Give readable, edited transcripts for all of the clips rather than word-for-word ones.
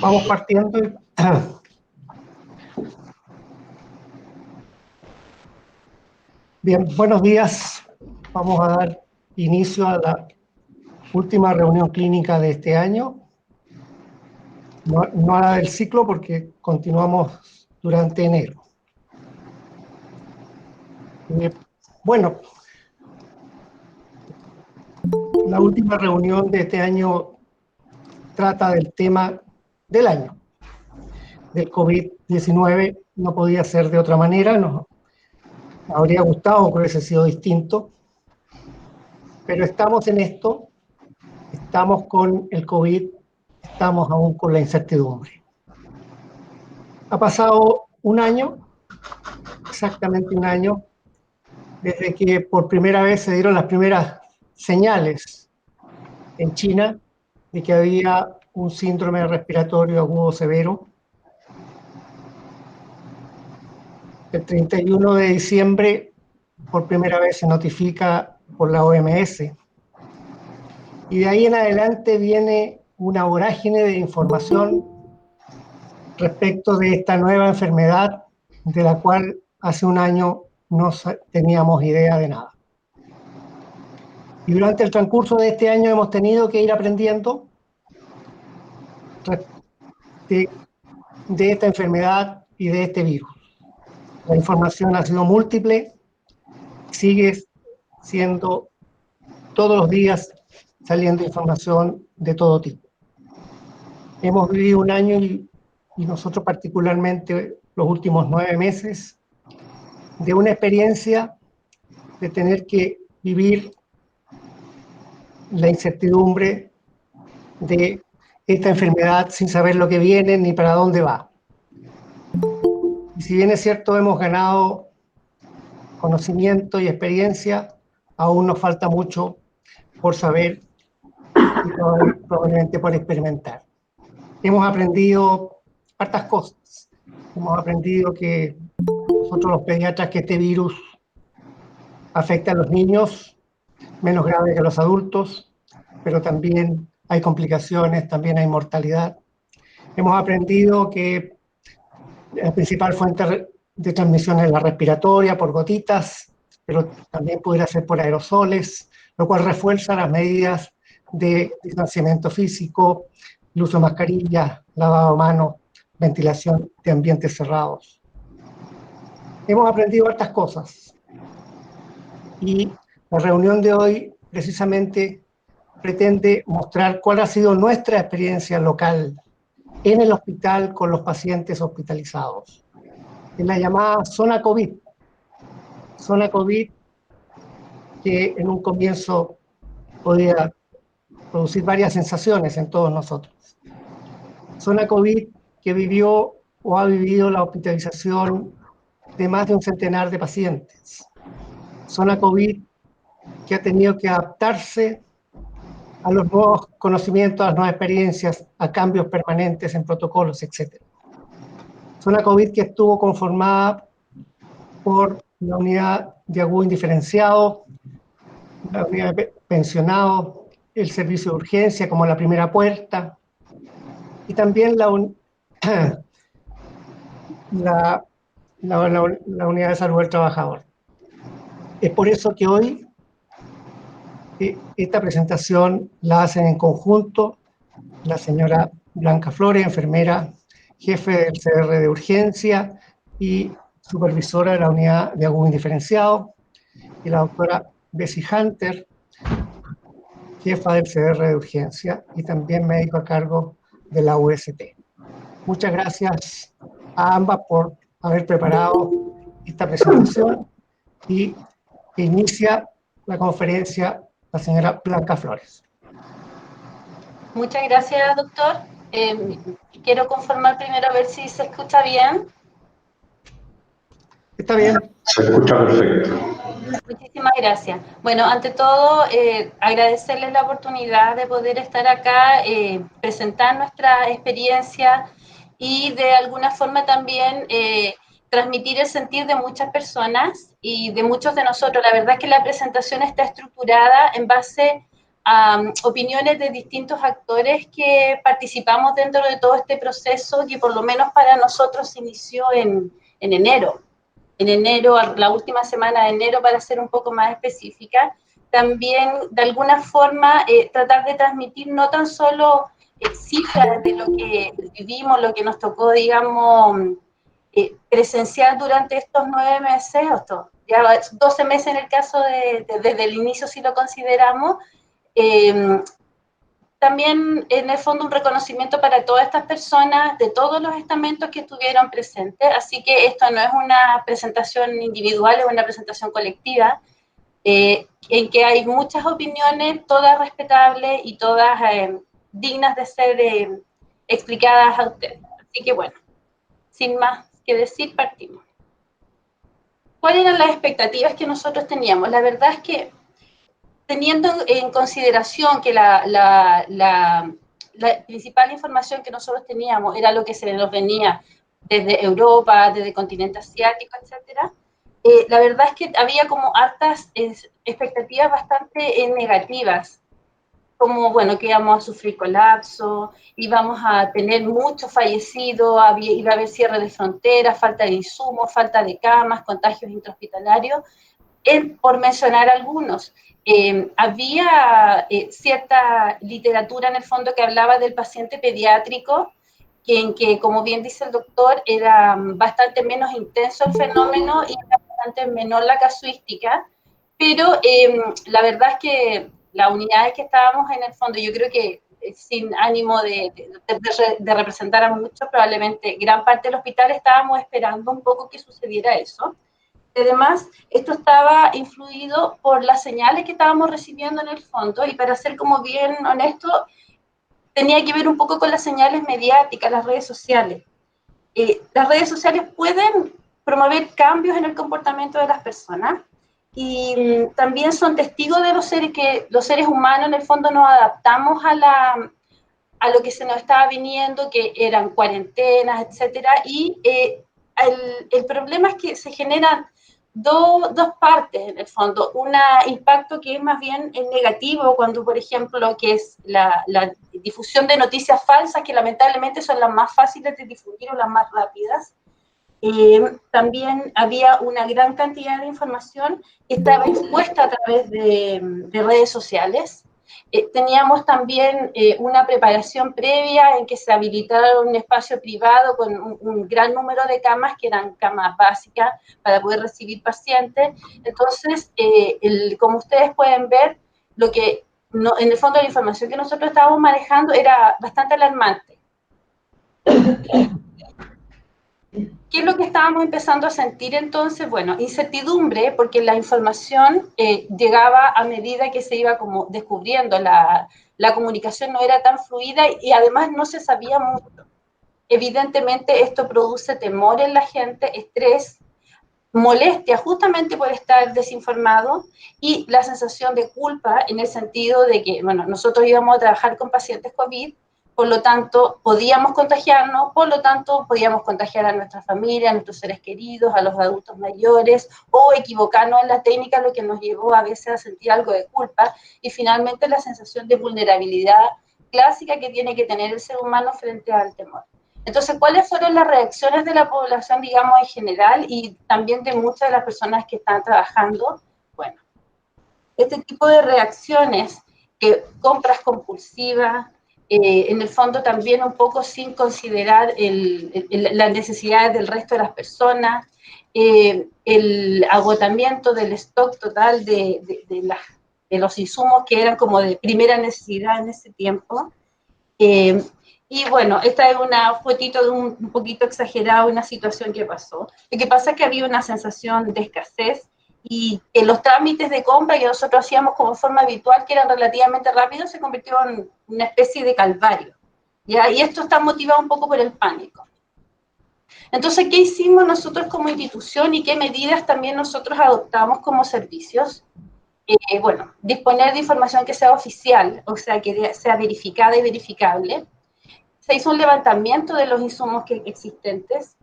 Vamos partiendo. Bien, buenos días. Vamos a dar inicio a la última reunión clínica de este año. No a la del ciclo porque continuamos durante enero. Bueno, la última reunión de este año trata del tema del año, del COVID-19. No podía ser de otra manera, nos habría gustado que hubiese sido distinto, pero estamos en esto, estamos con el COVID, estamos aún con la incertidumbre. Ha pasado un año, exactamente un año, desde que por primera vez se dieron las primeras señales en China de que había un síndrome respiratorio agudo severo. El 31 de diciembre, por primera vez se notifica por la OMS. Y de ahí en adelante viene una vorágine de información respecto de esta nueva enfermedad de la cual hace un año no teníamos idea de nada. Y durante el transcurso de este año hemos tenido que ir aprendiendo de esta enfermedad y de este virus. La información ha sido múltiple, sigue siendo todos los días saliendo información de todo tipo. Hemos vivido un año y nosotros particularmente los últimos 9 meses de una experiencia de tener que vivir la incertidumbre de esta enfermedad sin saber lo que viene ni para dónde va. Y si bien es cierto, hemos ganado conocimiento y experiencia, aún nos falta mucho por saber y probablemente por experimentar. Hemos aprendido hartas cosas. Hemos aprendido que nosotros los pediatras que este virus afecta a los niños menos grave que a los adultos, pero también hay complicaciones, también hay mortalidad. Hemos aprendido que la principal fuente de transmisión es la respiratoria, por gotitas, pero también pudiera ser por aerosoles, lo cual refuerza las medidas de distanciamiento físico, el uso de mascarillas, lavado de manos, ventilación de ambientes cerrados. Hemos aprendido hartas cosas y la reunión de hoy precisamente pretende mostrar cuál ha sido nuestra experiencia local en el hospital con los pacientes hospitalizados. En la llamada zona COVID. Zona COVID que en un comienzo podía producir varias sensaciones en todos nosotros. Zona COVID que vivió o ha vivido la hospitalización de más de un centenar de pacientes. Zona COVID que ha tenido que adaptarse a los nuevos conocimientos, a las nuevas experiencias, a cambios permanentes en protocolos, etc. Zona COVID que estuvo conformada por la unidad de agudo indiferenciado, la unidad de pensionado, el servicio de urgencia como la primera puerta, y también la unidad de salud del trabajador. Es por eso que hoy esta presentación la hacen en conjunto la señora Blanca Flores, enfermera, jefe del CR de urgencia y supervisora de la unidad de agudo indiferenciado, y la doctora Bessie Hunter, jefa del CR de urgencia y también médico a cargo de la UST. Muchas gracias a ambas por haber preparado esta presentación y inicia la conferencia la señora Blanca Flores. Muchas gracias, doctor. Quiero confirmar primero a ver si se escucha bien. Está bien. Se escucha perfecto. Muchísimas gracias. Bueno, ante todo, agradecerles la oportunidad de poder estar acá, presentar nuestra experiencia y de alguna forma también transmitir el sentir de muchas personas y de muchos de nosotros. La verdad es que la presentación está estructurada en base opiniones de distintos actores que participamos dentro de todo este proceso, que por lo menos para nosotros se inició en enero. En enero, la última semana de enero, para ser un poco más específica, también de alguna forma tratar de transmitir no tan solo cifras de lo que vivimos, lo que nos tocó, digamos, presenciar durante estos 9 meses, o ya 12 meses en el caso desde el inicio si lo consideramos, también en el fondo un reconocimiento para todas estas personas de todos los estamentos que estuvieron presentes, así que esto no es una presentación individual, es una presentación colectiva, en que hay muchas opiniones, todas respetables y todas dignas de ser explicadas a ustedes. Así que bueno, sin más que decir, partimos. ¿Cuáles eran las expectativas que nosotros teníamos? La verdad es que teniendo en consideración que la principal información que nosotros teníamos era lo que se nos venía desde Europa, desde el continente asiático, etcétera, la verdad es que había como hartas expectativas bastante negativas, como, bueno, que íbamos a sufrir colapso, íbamos a tener muchos fallecidos, iba a haber cierre de fronteras, falta de insumos, falta de camas, contagios intrahospitalarios, por mencionar algunos. Había cierta literatura en el fondo que hablaba del paciente pediátrico, en que, como bien dice el doctor, era bastante menos intenso el fenómeno y era bastante menor la casuística, pero la verdad es que las unidades que estábamos en el fondo, yo creo que sin ánimo de representar a muchos, probablemente gran parte del hospital estábamos esperando un poco que sucediera eso. Además, esto estaba influido por las señales que estábamos recibiendo en el fondo, y para ser como bien honesto, tenía que ver un poco con las señales mediáticas, las redes sociales. Las redes sociales pueden promover cambios en el comportamiento de las personas, y también son testigos de que los seres humanos en el fondo nos adaptamos a lo que se nos estaba viniendo, que eran cuarentenas, etcétera, y el problema es que se generan dos partes en el fondo. Un impacto que es más bien negativo, cuando, por ejemplo, lo que es la difusión de noticias falsas, que lamentablemente son las más fáciles de difundir o las más rápidas. También había una gran cantidad de información que estaba expuesta a través de redes sociales. Teníamos también una preparación previa en que se habilitara un espacio privado con un gran número de camas, que eran camas básicas para poder recibir pacientes. Entonces, como ustedes pueden ver, lo que en el fondo la información que nosotros estábamos manejando era bastante alarmante. ¿Qué es lo que estábamos empezando a sentir entonces? Bueno, incertidumbre, porque la información llegaba a medida que se iba como descubriendo, la comunicación no era tan fluida y además no se sabía mucho. Evidentemente esto produce temor en la gente, estrés, molestia justamente por estar desinformado, y la sensación de culpa en el sentido de que, bueno, nosotros íbamos a trabajar con pacientes COVID, por lo tanto podíamos contagiarnos, por lo tanto podíamos contagiar a nuestra familia, a nuestros seres queridos, a los adultos mayores, o equivocarnos en la técnica, lo que nos llevó a veces a sentir algo de culpa, y finalmente la sensación de vulnerabilidad clásica que tiene que tener el ser humano frente al temor. Entonces, ¿cuáles fueron las reacciones de la población, digamos, en general, y también de muchas de las personas que están trabajando? Bueno, este tipo de reacciones, compras compulsivas, en el fondo también un poco sin considerar las necesidades del resto de las personas, el agotamiento del stock total de los insumos que eran como de primera necesidad en ese tiempo. Y bueno, esta es una fotito de un poquito exagerado, una situación que pasó. Lo que pasa es que había una sensación de escasez, y en los trámites de compra que nosotros hacíamos como forma habitual, que eran relativamente rápidos, se convirtió en una especie de calvario, ¿ya? Y esto está motivado un poco por el pánico. Entonces, ¿qué hicimos nosotros como institución y qué medidas también nosotros adoptamos como servicios? Bueno, disponer de información que sea oficial, o sea, que sea verificada y verificable. Se hizo un levantamiento de los insumos existentes,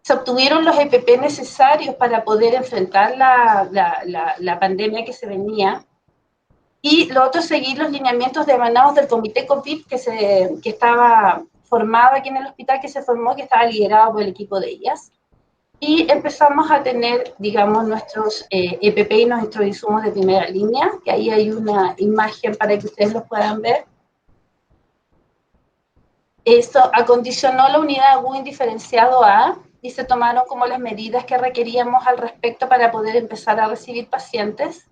se obtuvieron los EPP necesarios para poder enfrentar la pandemia que se venía, Y lo otro, seguir los lineamientos emanados del comité COVID que estaba formado aquí en el hospital, que se formó, que estaba liderado por el equipo de ellas. Y empezamos a tener, digamos, nuestros EPP y nuestros insumos de primera línea, que ahí hay una imagen para que ustedes lo puedan ver. Esto acondicionó la unidad de UIN diferenciado A y se tomaron como las medidas que requeríamos al respecto para poder empezar a recibir pacientes.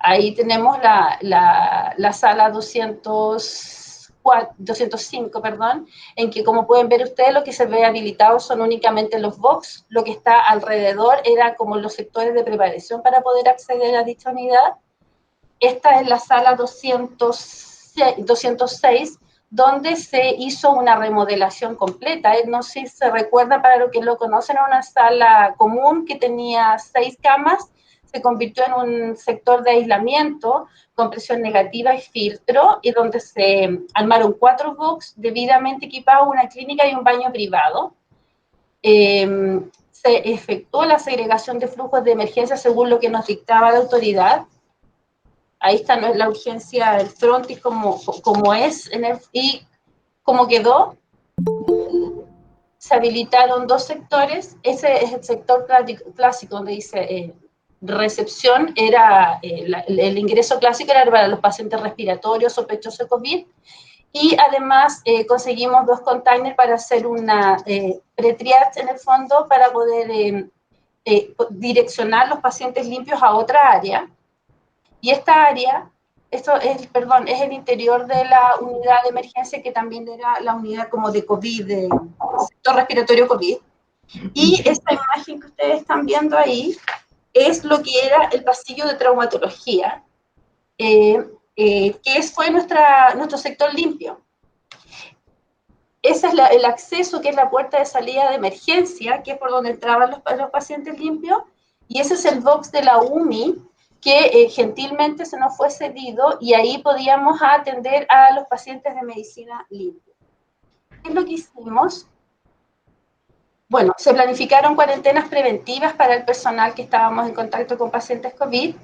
Ahí tenemos la sala 205, perdón, en que, como pueden ver ustedes, lo que se ve habilitado son únicamente los box. Lo que está alrededor era como los sectores de preparación para poder acceder a dicha unidad. Esta es la sala 206, donde se hizo una remodelación completa. No sé si se recuerda, para los que lo conocen, era una sala común que tenía 6 camas, se convirtió en un sector de aislamiento con presión negativa y filtro, y donde se armaron 4 box debidamente equipados, una clínica y un baño privado. Se efectuó la segregación de flujos de emergencia según lo que nos dictaba la autoridad. Ahí está la urgencia del frontis como es, y como quedó. Se habilitaron 2 sectores. Ese es el sector clásico, donde dice recepción, era el ingreso clásico era para los pacientes respiratorios sospechosos de COVID, y además conseguimos 2 containers para hacer una pre-triage en el fondo, para poder direccionar los pacientes limpios a otra área. Y esta área, es el interior de la unidad de emergencia, que también era la unidad como de COVID, de sector respiratorio COVID. Y esta imagen que ustedes están viendo ahí es lo que era el pasillo de traumatología, que fue nuestro sector limpio. Ese es el acceso, que es la puerta de salida de emergencia, que es por donde entraban los pacientes limpios, y ese es el box de la UMI, que gentilmente se nos fue cedido, y ahí podíamos atender a los pacientes de medicina limpia. ¿Qué es lo que hicimos? Bueno, se planificaron cuarentenas preventivas para el personal que estábamos en contacto con pacientes COVID.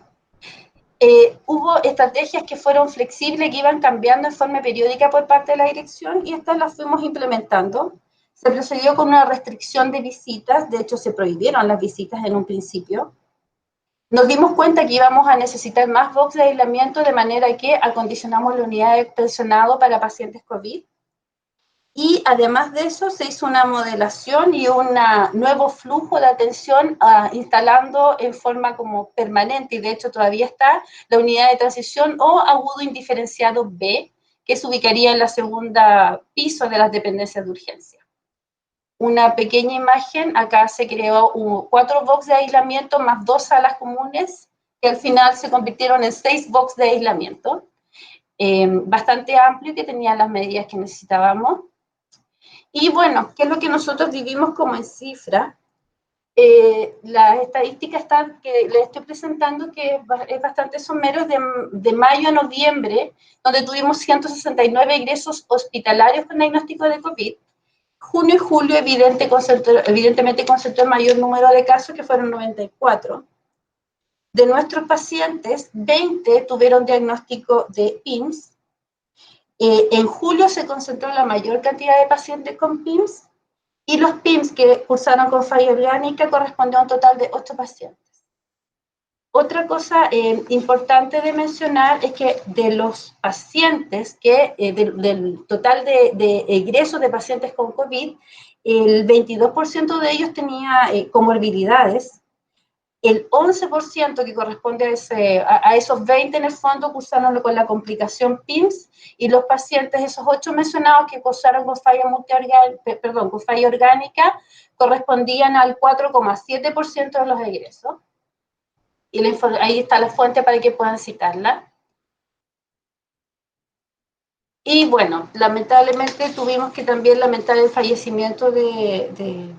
Hubo estrategias que fueron flexibles, que iban cambiando en forma periódica por parte de la dirección, y estas las fuimos implementando. Se procedió con una restricción de visitas, de hecho se prohibieron las visitas en un principio. Nos dimos cuenta que íbamos a necesitar más box de aislamiento, de manera que acondicionamos la unidad de pensionado para pacientes COVID. Y además de eso, se hizo una modelación y un nuevo flujo de atención, instalando en forma como permanente, y de hecho todavía está, la unidad de transición o agudo indiferenciado B, que se ubicaría en la segunda piso de las dependencias de urgencia. Una pequeña imagen, acá se creó 4 box de aislamiento más 2 salas comunes, que al final se convirtieron en 6 box de aislamiento, bastante amplio, que tenían las medidas que necesitábamos. Y bueno, ¿qué es lo que nosotros vivimos como en cifra? Las estadísticas que les estoy presentando, que es bastante somero, de mayo a noviembre, donde tuvimos 169 ingresos hospitalarios con diagnóstico de COVID. Junio y julio evidentemente concentró el mayor número de casos, que fueron 94. De nuestros pacientes, 20 tuvieron diagnóstico de PIMS. En julio se concentró la mayor cantidad de pacientes con PIMS, y los PIMS que cursaron con falla orgánica correspondió a un total de 8 pacientes. Otra cosa importante de mencionar es que de los pacientes, del total de egresos de pacientes con COVID, el 22% de ellos tenía comorbilidades. El 11%, que corresponde a esos 20 en el fondo, cursaron con la complicación PIMS, y los pacientes, esos 8 mencionados que cursaron con falla orgánica, correspondían al 4,7% de los egresos. Y ahí está la fuente para que puedan citarla. Y bueno, lamentablemente tuvimos que también lamentar el fallecimiento de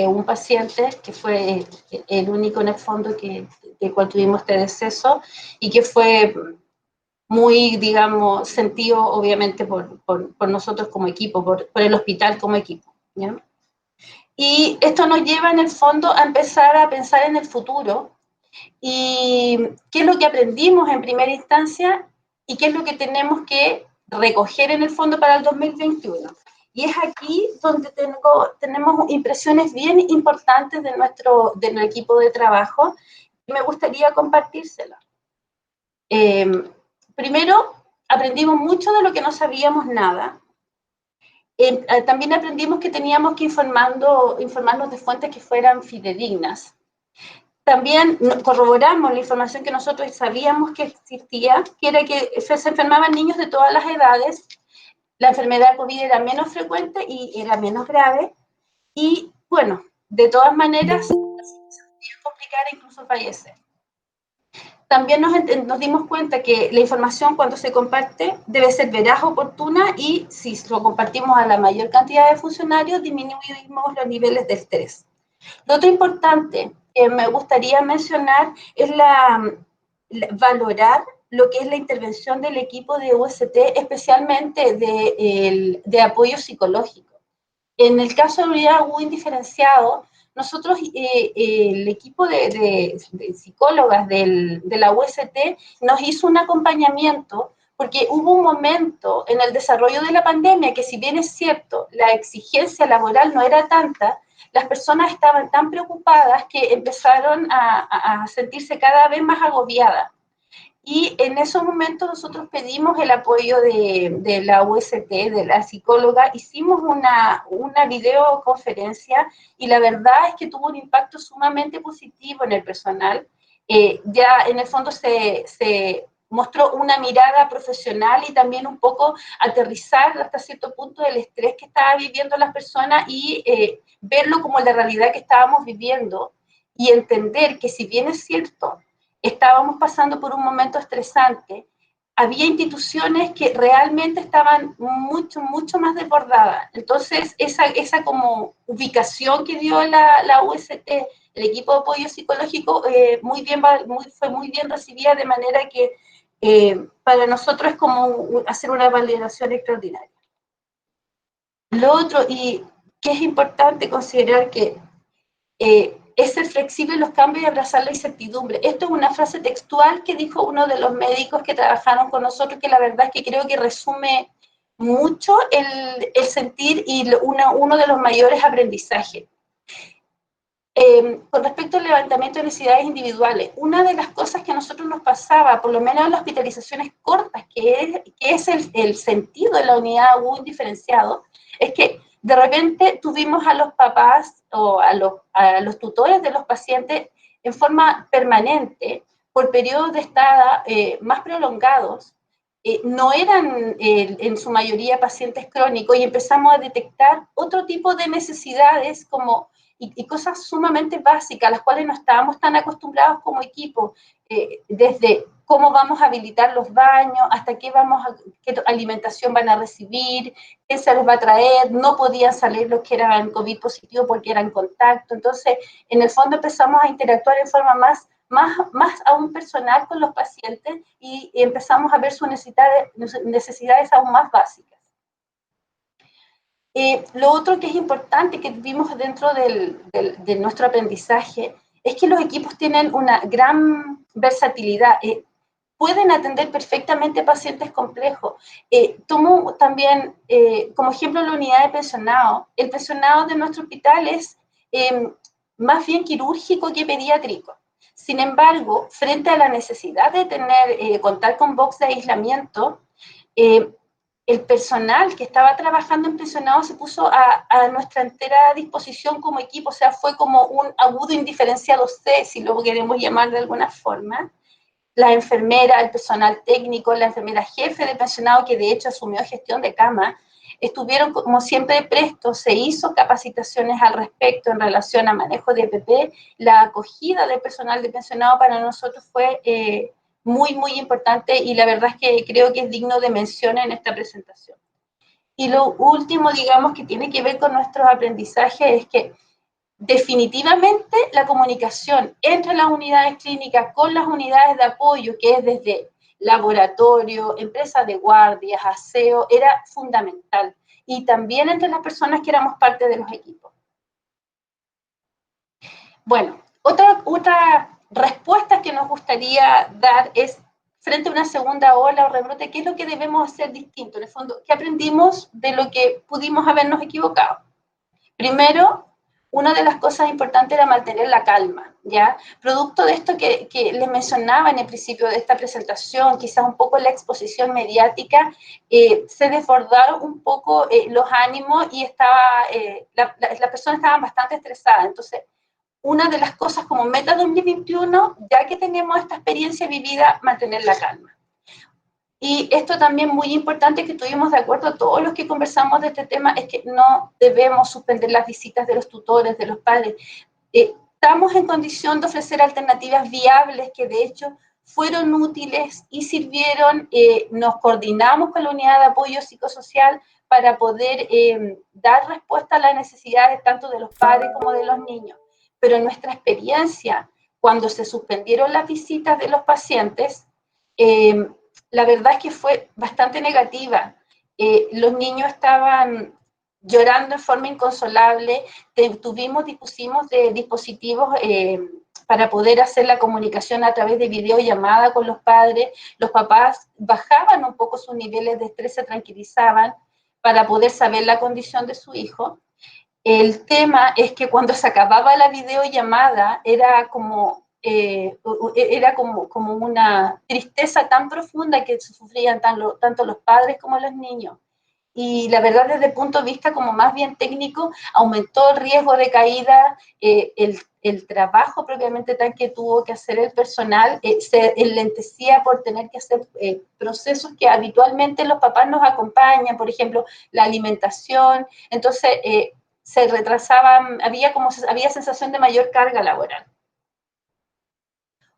un paciente, que fue el único en el fondo del cual tuvimos este deceso, y que fue muy, digamos, sentido obviamente por nosotros como equipo, por el hospital como equipo, ¿ya? Y esto nos lleva en el fondo a empezar a pensar en el futuro, y qué es lo que aprendimos en primera instancia y qué es lo que tenemos que recoger en el fondo para el 2021. Y es aquí donde tenemos impresiones bien importantes de nuestro equipo de trabajo y me gustaría compartírselas. Primero, aprendimos mucho de lo que no sabíamos nada. También aprendimos que teníamos que informarnos de fuentes que fueran fidedignas. También corroboramos la información que nosotros sabíamos que existía, que era que se enfermaban niños de todas las edades, la enfermedad COVID era menos frecuente y era menos grave, y bueno, de todas maneras, se podía complicar e incluso fallecer. También nos dimos cuenta que la información cuando se comparte debe ser veraz, oportuna y si lo compartimos a la mayor cantidad de funcionarios disminuimos los niveles de estrés. Lo otro importante que me gustaría mencionar es valorar lo que es la intervención del equipo de UST, especialmente de apoyo psicológico. En el caso de la unidad agudo indiferenciado, nosotros, el equipo de psicólogas de la UST nos hizo un acompañamiento porque hubo un momento en el desarrollo de la pandemia que si bien es cierto, la exigencia laboral no era tanta, las personas estaban tan preocupadas que empezaron a sentirse cada vez más agobiadas. Y en esos momentos nosotros pedimos el apoyo de la UST, de la psicóloga, hicimos una videoconferencia y la verdad es que tuvo un impacto sumamente positivo en el personal. Ya en el fondo se mostró una mirada profesional y también un poco aterrizar hasta cierto punto del estrés que estaba viviendo las personas y verlo como la realidad que estábamos viviendo y entender que si bien es cierto, estábamos pasando por un momento estresante, había instituciones que realmente estaban mucho más desbordadas. Entonces, esa como ubicación que dio la UST, el equipo de apoyo psicológico, fue muy bien recibida, de manera que para nosotros es como hacer una validación extraordinaria. Lo otro, y que es importante considerar que es ser flexible en los cambios y abrazar la incertidumbre. Esto es una frase textual que dijo uno de los médicos que trabajaron con nosotros, que la verdad es que creo que resume mucho el sentir y uno de los mayores aprendizajes. Con respecto al levantamiento de necesidades individuales, una de las cosas que a nosotros nos pasaba, por lo menos en las hospitalizaciones cortas, que es el sentido de la unidad agudo indiferenciado, es que de repente tuvimos a los papás o a los tutores de los pacientes en forma permanente, por periodos de estada más prolongados, no eran en su mayoría pacientes crónicos y empezamos a detectar otro tipo de necesidades y cosas sumamente básicas, a las cuales no estábamos tan acostumbrados como equipo, desde cómo vamos a habilitar los baños, hasta qué alimentación van a recibir, qué se les va a traer, no podían salir los que eran COVID positivo porque eran contacto. Entonces, en el fondo empezamos a interactuar en forma más aún personal con los pacientes y empezamos a ver sus necesidades aún más básicas. Lo otro que es importante que vimos dentro de nuestro aprendizaje es que los equipos tienen una gran versatilidad. Pueden atender perfectamente pacientes complejos. Tomo también como ejemplo la unidad de pensionado. El pensionado de nuestro hospital es más bien quirúrgico que pediátrico. Sin embargo, frente a la necesidad de contar con box de aislamiento, el personal que estaba trabajando en pensionado se puso a nuestra entera disposición como equipo, o sea, fue como un agudo indiferenciado C, si lo queremos llamar de alguna forma. La enfermera, el personal técnico, la enfermera jefe de pensionado, que de hecho asumió gestión de cama, estuvieron como siempre prestos, se hizo capacitaciones al respecto en relación a manejo de EPP, la acogida del personal de pensionado para nosotros fue muy importante y la verdad es que creo que es digno de mención en esta presentación. Y lo último, digamos, que tiene que ver con nuestros aprendizajes es que definitivamente la comunicación entre las unidades clínicas con las unidades de apoyo, que es desde laboratorio, empresas de guardias, aseo, era fundamental. Y también entre las personas que éramos parte de los equipos. Bueno, otra respuestas que nos gustaría dar es, frente a una segunda ola o rebrote, ¿qué es lo que debemos hacer distinto? En el fondo, ¿qué aprendimos de lo que pudimos habernos equivocado? Primero, una de las cosas importantes era mantener la calma, ¿ya? Producto de esto que les mencionaba en el principio de esta presentación, quizás un poco la exposición mediática, se desbordaron un poco los ánimos y las personas estaban bastante estresadas. Entonces, una de las cosas como meta 2021, ya que tenemos esta experiencia vivida, mantener la calma. Y esto también muy importante que estuvimos de acuerdo todos los que conversamos de este tema, es que no debemos suspender las visitas de los tutores, de los padres. Estamos en condición de ofrecer alternativas viables que de hecho fueron útiles y sirvieron. Nos coordinamos con la unidad de apoyo psicosocial para poder dar respuesta a las necesidades tanto de los padres como de los niños. Pero en nuestra experiencia, cuando se suspendieron las visitas de los pacientes, la verdad es que fue bastante negativa. Los niños estaban llorando en forma inconsolable, dispusimos de dispositivos para poder hacer la comunicación a través de videollamada con los padres. Los papás bajaban un poco sus niveles de estrés, se tranquilizaban para poder saber la condición de su hijo. El tema es que cuando se acababa la videollamada era como una tristeza tan profunda que sufrían tanto los padres como los niños. Y la verdad, desde el punto de vista como más bien técnico, aumentó el riesgo de caída, el trabajo propiamente tal que tuvo que hacer el personal se enlentecía por tener que hacer procesos que habitualmente los papás nos acompañan, por ejemplo, la alimentación. Entonces, se retrasaban, había sensación de mayor carga laboral.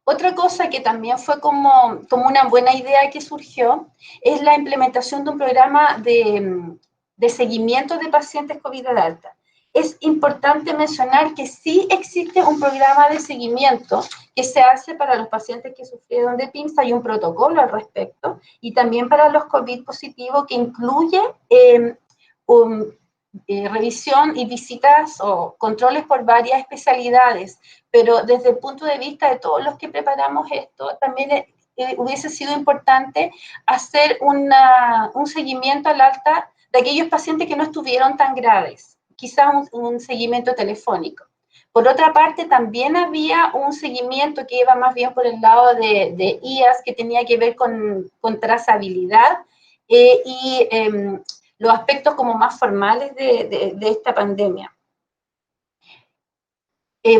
Otra cosa que también fue como una buena idea que surgió es la implementación de un programa de seguimiento de pacientes COVID de alta. Es importante mencionar que sí existe un programa de seguimiento que se hace para los pacientes que sufrieron de PIMS, hay un protocolo al respecto, y también para los COVID positivos que incluye revisión y visitas o controles por varias especialidades, pero desde el punto de vista de todos los que preparamos esto, también hubiese sido importante hacer un seguimiento al alta de aquellos pacientes que no estuvieron tan graves, quizás un seguimiento telefónico. Por otra parte, también había un seguimiento que iba más bien por el lado de IAS, que tenía que ver con trazabilidad y los aspectos como más formales de esta pandemia.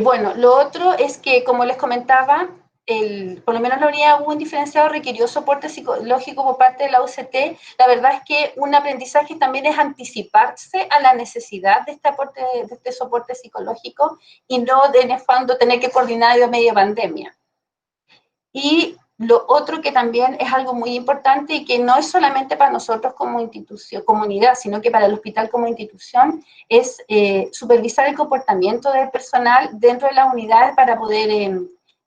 Bueno, lo otro es que, como les comentaba, por lo menos la unidad UN diferenciado requirió soporte psicológico por parte de la UCT. La verdad es que un aprendizaje también es anticiparse a la necesidad de este soporte psicológico y no en el fondo tener que coordinar de media pandemia. Y lo otro que también es algo muy importante y que no es solamente para nosotros como institución, comunidad, sino que para el hospital como institución, es supervisar el comportamiento del personal dentro de las unidades para poder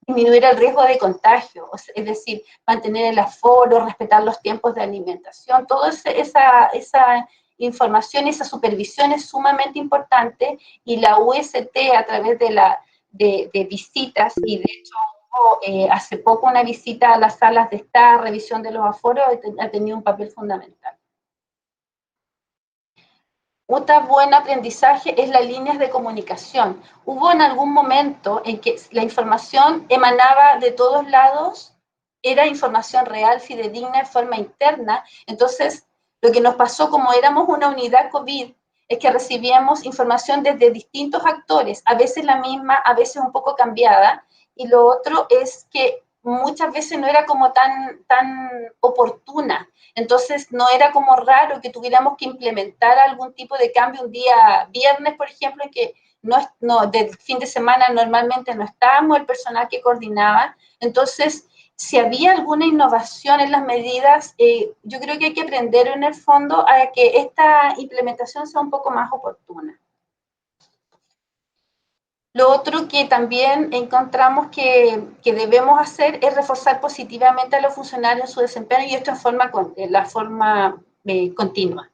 disminuir el riesgo de contagio, es decir, mantener el aforo, respetar los tiempos de alimentación, toda esa información, esa supervisión es sumamente importante, y la UST a través de visitas, y de hecho hace poco una visita a las salas de estar, revisión de los aforos, ha tenido un papel fundamental. Otro buen aprendizaje es las líneas de comunicación. Hubo en algún momento en que la información emanaba de todos lados, era información real, fidedigna, en forma interna. Entonces, lo que nos pasó, como éramos una unidad COVID, es que recibíamos información desde distintos actores, a veces la misma, a veces un poco cambiada, y lo otro es que muchas veces no era como tan oportuna. Entonces, no era como raro que tuviéramos que implementar algún tipo de cambio un día viernes, por ejemplo, en que del fin de semana normalmente no estábamos el personal que coordinaba. Entonces, si había alguna innovación en las medidas, yo creo que hay que aprender en el fondo a que esta implementación sea un poco más oportuna. Lo otro que también encontramos que debemos hacer es reforzar positivamente a los funcionarios en su desempeño, y esto en la forma continua.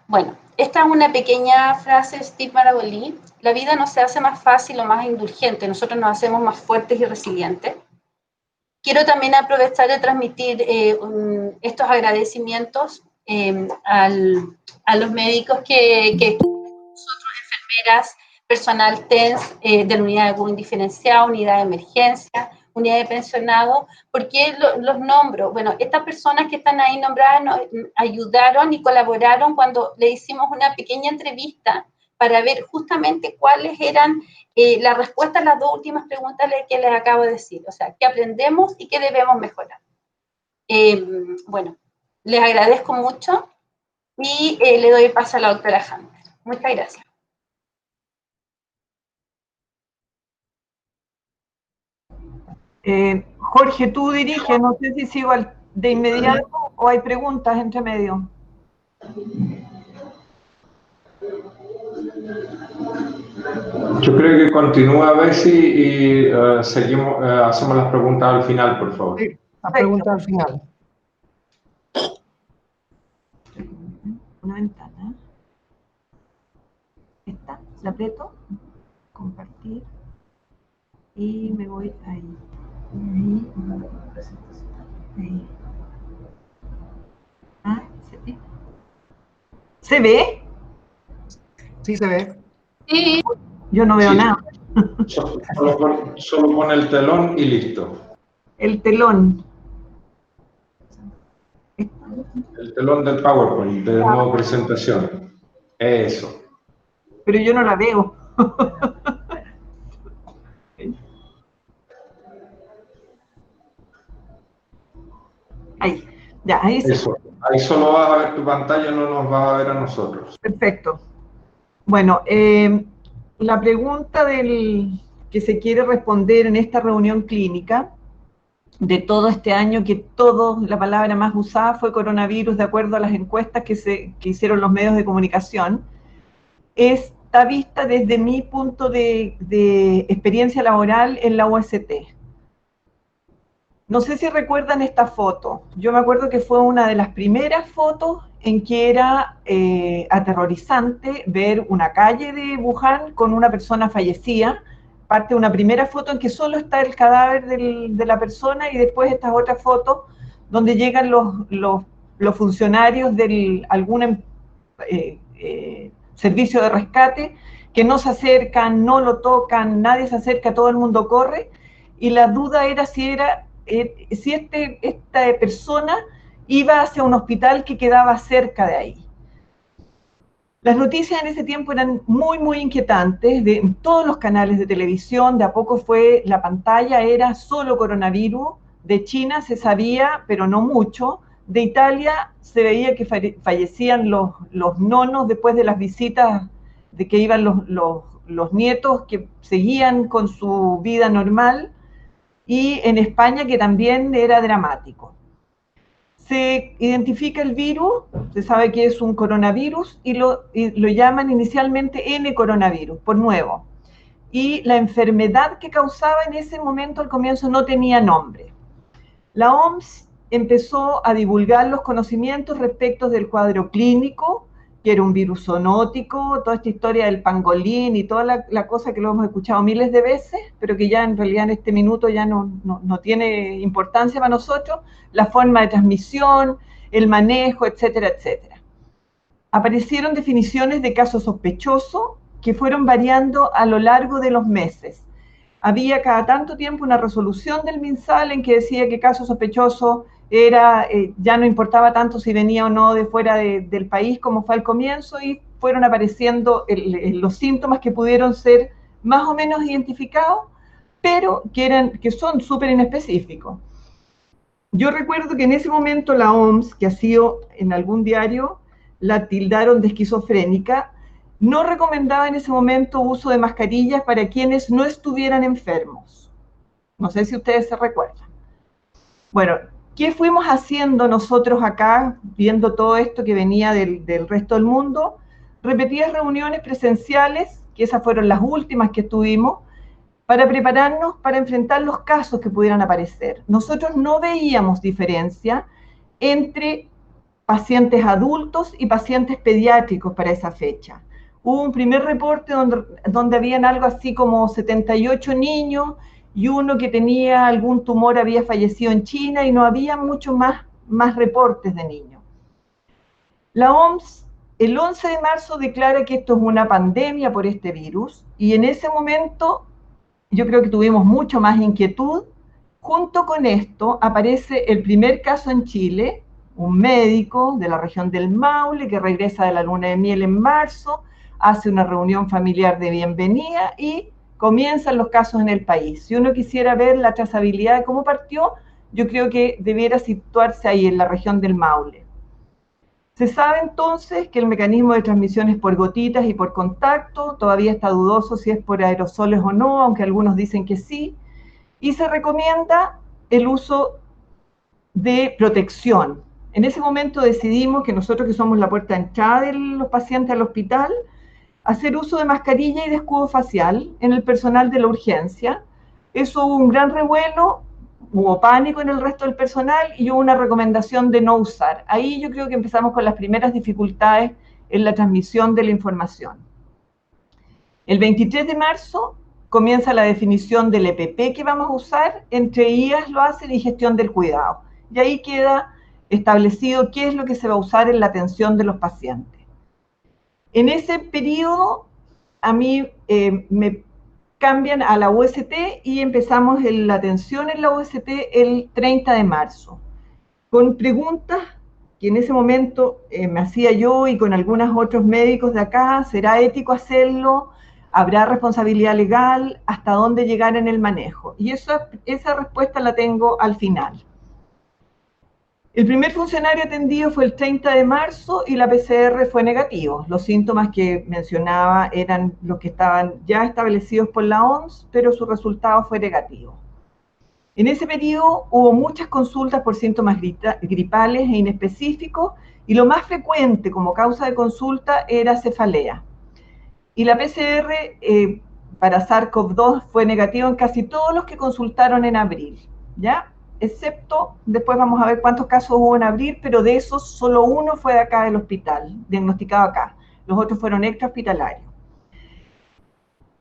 Bueno, esta es una pequeña frase de Steve Maraboli. La vida no se hace más fácil o más indulgente, nosotros nos hacemos más fuertes y resilientes. Quiero también aprovechar de transmitir estos agradecimientos a los médicos que nosotros, enfermeras, personal TENS de la unidad de cuidado indiferenciado, unidad de emergencia, unidad de pensionado. ¿Por qué los nombro? Bueno, estas personas que están ahí nombradas nos ayudaron y colaboraron cuando le hicimos una pequeña entrevista para ver justamente cuáles eran las respuestas a las dos últimas preguntas que les acabo de decir. O sea, qué aprendemos y qué debemos mejorar. Bueno, les agradezco mucho y le doy paso a la doctora Hunter. Muchas gracias. Jorge, tú diriges, no sé si sigo de inmediato o hay preguntas entre medio. Yo creo que continúa, Bessie, y seguimos, hacemos las preguntas al final, por favor. Sí, las preguntas al final. Una ventana. Esta, la aprieto, compartir, y me voy ahí. Ahí. Ah, ¿se ve? Sí, se ve. Sí. Yo no veo nada. Solo pon el telón y listo. El telón. El telón del PowerPoint, de nueva presentación. Eso. Pero yo no la veo. Ahí, ya, ahí se... Eso. Ahí solo vas a ver tu pantalla, no nos vas a ver a nosotros. Perfecto. Bueno, la pregunta que se quiere responder en esta reunión clínica de todo este año, que la palabra más usada fue coronavirus, de acuerdo a las encuestas que hicieron los medios de comunicación, está vista desde mi punto de experiencia laboral en la UST. No sé si recuerdan esta foto. Yo me acuerdo que fue una de las primeras fotos en que era aterrorizante ver una calle de Wuhan con una persona fallecida. Parte de una primera foto en que solo está el cadáver de la persona, y después estas otras fotos donde llegan los funcionarios de algún servicio de rescate, que no se acercan, no lo tocan, nadie se acerca, todo el mundo corre, y la duda era si esta persona iba hacia un hospital que quedaba cerca de ahí. Las noticias en ese tiempo eran muy, muy inquietantes, en todos los canales de televisión. De a poco la pantalla era solo coronavirus. De China se sabía, pero no mucho. De Italia se veía que fallecían los nonos después de las visitas, de que iban los nietos que seguían con su vida normal. Y en España, que también era dramático. Se identifica el virus, se sabe que es un coronavirus, y lo llaman inicialmente N-coronavirus, por nuevo. Y la enfermedad que causaba en ese momento, al comienzo, no tenía nombre. La OMS empezó a divulgar los conocimientos respecto del cuadro clínico, que era un virus zoonótico, toda esta historia del pangolín y toda la cosa que lo hemos escuchado miles de veces, pero que ya en realidad en este minuto ya no tiene importancia para nosotros, la forma de transmisión, el manejo, etcétera, etcétera. Aparecieron definiciones de caso sospechoso que fueron variando a lo largo de los meses. Había cada tanto tiempo una resolución del MinSal en que decía que caso sospechoso era, ya no importaba tanto si venía o no de fuera del país, como fue al comienzo, y fueron apareciendo los síntomas que pudieron ser más o menos identificados, pero que son súper inespecíficos. Yo recuerdo que en ese momento la OMS, que ha sido en algún diario, la tildaron de esquizofrénica, no recomendaba en ese momento uso de mascarillas para quienes no estuvieran enfermos. No sé si ustedes se recuerdan. Bueno, ¿qué fuimos haciendo nosotros acá, viendo todo esto que venía del resto del mundo? Repetidas reuniones presenciales, que esas fueron las últimas que tuvimos, para prepararnos para enfrentar los casos que pudieran aparecer. Nosotros no veíamos diferencia entre pacientes adultos y pacientes pediátricos para esa fecha. Hubo un primer reporte donde habían algo así como 78 niños y uno que tenía algún tumor había fallecido en China y no había muchos más reportes de niños. La OMS el 11 de marzo declara que esto es una pandemia por este virus y en ese momento yo creo que tuvimos mucho más inquietud. Junto con esto aparece el primer caso en Chile, un médico de la región del Maule que regresa de la luna de miel en marzo, hace una reunión familiar de bienvenida y comienzan los casos en el país. Si uno quisiera ver la trazabilidad de cómo partió, yo creo que debiera situarse ahí en la región del Maule. Se sabe entonces que el mecanismo de transmisión es por gotitas y por contacto, todavía está dudoso si es por aerosoles o no, aunque algunos dicen que sí, y se recomienda el uso de protección. En ese momento decidimos que nosotros que somos la puerta de entrada de los pacientes al hospital, hacer uso de mascarilla y de escudo facial en el personal de la urgencia. Eso hubo un gran revuelo, hubo pánico en el resto del personal y hubo una recomendación de no usar. Ahí yo creo que empezamos con las primeras dificultades en la transmisión de la información. El 23 de marzo comienza la definición del EPP que vamos a usar, entre IAS lo hacen y gestión del cuidado. Y ahí queda establecido qué es lo que se va a usar en la atención de los pacientes. En ese periodo, a mí me cambian a la UST y empezamos la atención en la UST el 30 de marzo, con preguntas que en ese momento me hacía yo y con algunos otros médicos de acá: ¿será ético hacerlo? ¿Habrá responsabilidad legal? ¿Hasta dónde llegar en el manejo? Y esa respuesta la tengo al final. El primer funcionario atendido fue el 30 de marzo y la PCR fue negativo. Los síntomas que mencionaba eran los que estaban ya establecidos por la OMS, pero su resultado fue negativo. En ese periodo hubo muchas consultas por síntomas gripales e inespecíficos y lo más frecuente como causa de consulta era cefalea. Y la PCR para SARS-CoV-2 fue negativo en casi todos los que consultaron en abril, ¿ya? Excepto, después vamos a ver cuántos casos hubo en abril, pero de esos solo uno fue de acá del hospital, diagnosticado acá. Los otros fueron extrahospitalarios.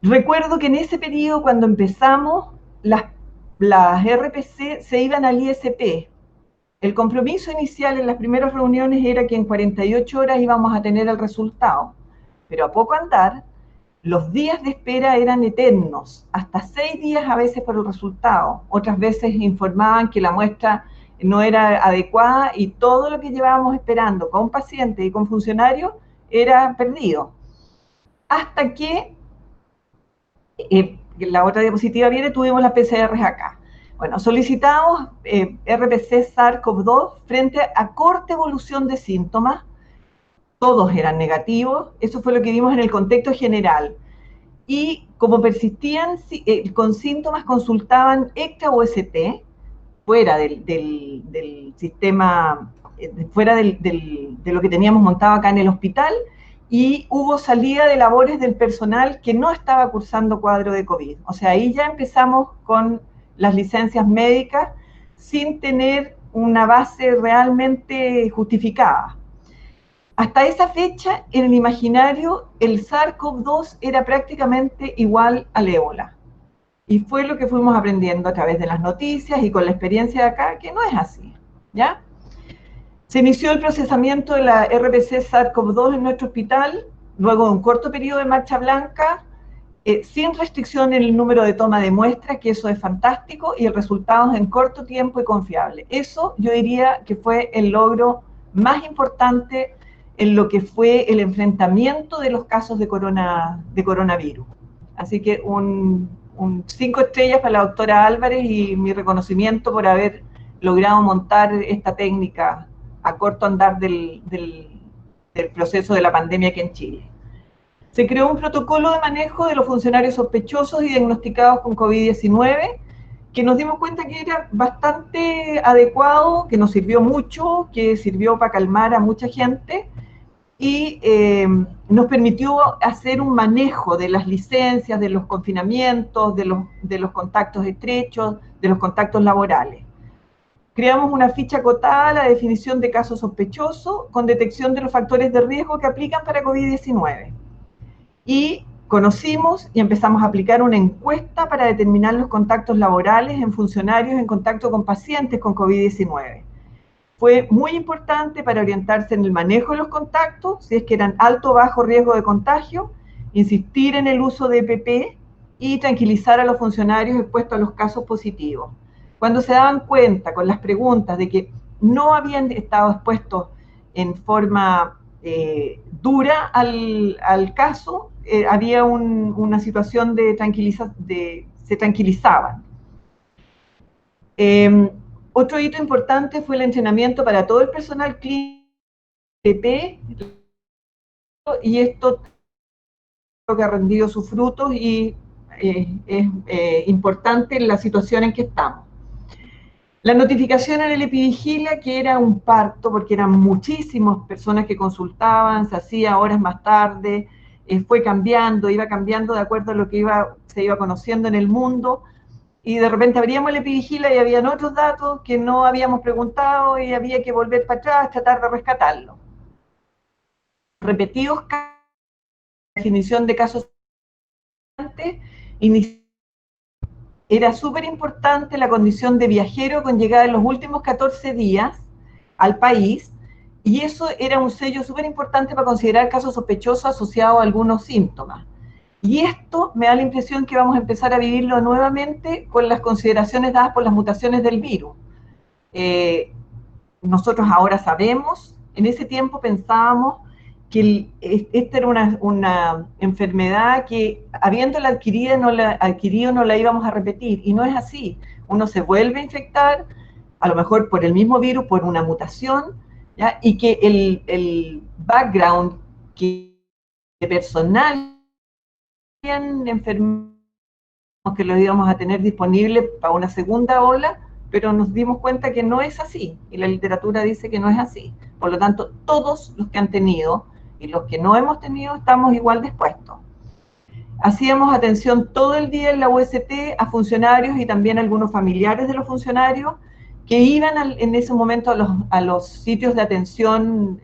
Recuerdo que en ese periodo, cuando empezamos, las RPC se iban al ISP. El compromiso inicial en las primeras reuniones era que en 48 horas íbamos a tener el resultado, pero a poco andar, los días de espera eran eternos, hasta 6 días a veces por el resultado. Otras veces informaban que la muestra no era adecuada y todo lo que llevábamos esperando con pacientes y con funcionarios era perdido. Hasta que, la otra diapositiva viene, tuvimos las PCRs acá. Bueno, solicitamos RPC SARS-CoV-2 frente a corta evolución de síntomas. Todos eran negativos, eso fue lo que vimos en el contexto general. Y como persistían con síntomas, consultaban extra UST, fuera del sistema, fuera de lo que teníamos montado acá en el hospital, y hubo salida de labores del personal que no estaba cursando cuadro de COVID. O sea, ahí ya empezamos con las licencias médicas sin tener una base realmente justificada. Hasta esa fecha, en el imaginario, el SARS-CoV-2 era prácticamente igual al ébola. Y fue lo que fuimos aprendiendo a través de las noticias y con la experiencia de acá, que no es así, ¿ya? Se inició el procesamiento de la RPC SARS-CoV-2 en nuestro hospital, luego de un corto periodo de marcha blanca, sin restricción en el número de toma de muestras, que eso es fantástico, y el resultado en corto tiempo y confiable. Eso yo diría que fue el logro más importante en lo que fue el enfrentamiento de los casos de coronavirus. Así que un 5 estrellas para la doctora Álvarez y mi reconocimiento por haber logrado montar esta técnica a corto andar del proceso de la pandemia aquí en Chile. Se creó un protocolo de manejo de los funcionarios sospechosos y diagnosticados con COVID-19, que nos dimos cuenta que era bastante adecuado, que nos sirvió mucho, que sirvió para calmar a mucha gente, y nos permitió hacer un manejo de las licencias, de los confinamientos, de los contactos estrechos, de los contactos laborales. creamos una ficha acotada a la definición de caso sospechoso con detección de los factores de riesgo que aplican para COVID-19. Y conocimos y empezamos a aplicar una encuesta para determinar los contactos laborales en funcionarios en contacto con pacientes con COVID-19. Fue muy importante para orientarse en el manejo de los contactos, si es que eran alto o bajo riesgo de contagio, insistir en el uso de EPP y tranquilizar a los funcionarios expuestos a los casos positivos. Cuando se daban cuenta con las preguntas de que no habían estado expuestos en forma dura al caso, había una situación de se tranquilizaban. Otro hito importante fue el entrenamiento para todo el personal clínico y esto creo que ha rendido sus frutos y es importante en la situación en que estamos. La notificación en el Epivigilia, que era un parto, porque eran muchísimas personas que consultaban, se hacía horas más tarde, fue cambiando, iba cambiando de acuerdo a lo que se iba conociendo en el mundo, y de repente abríamos el Epivigilia y habían otros datos que no habíamos preguntado y había que volver para atrás, tratar de rescatarlo. Repetidos definición de casos era súper importante la condición de viajero con llegada en los últimos 14 días al país, y eso era un sello súper importante para considerar casos sospechosos asociados a algunos síntomas. Y esto me da la impresión que vamos a empezar a vivirlo nuevamente con las consideraciones dadas por las mutaciones del virus. Nosotros ahora sabemos, en ese tiempo pensábamos que esta era una enfermedad que habiéndola adquirido no la íbamos a repetir, y no es así. Uno se vuelve a infectar, a lo mejor por el mismo virus, por una mutación, ¿ya? Y que el background de personal enfermos que lo íbamos a tener disponible para una segunda ola, pero nos dimos cuenta que no es así, y la literatura dice que no es así. Por lo tanto, todos los que han tenido y los que no hemos tenido estamos igual dispuestos. Hacíamos atención todo el día en la UST a funcionarios y también a algunos familiares de los funcionarios que iban en ese momento a los sitios de atención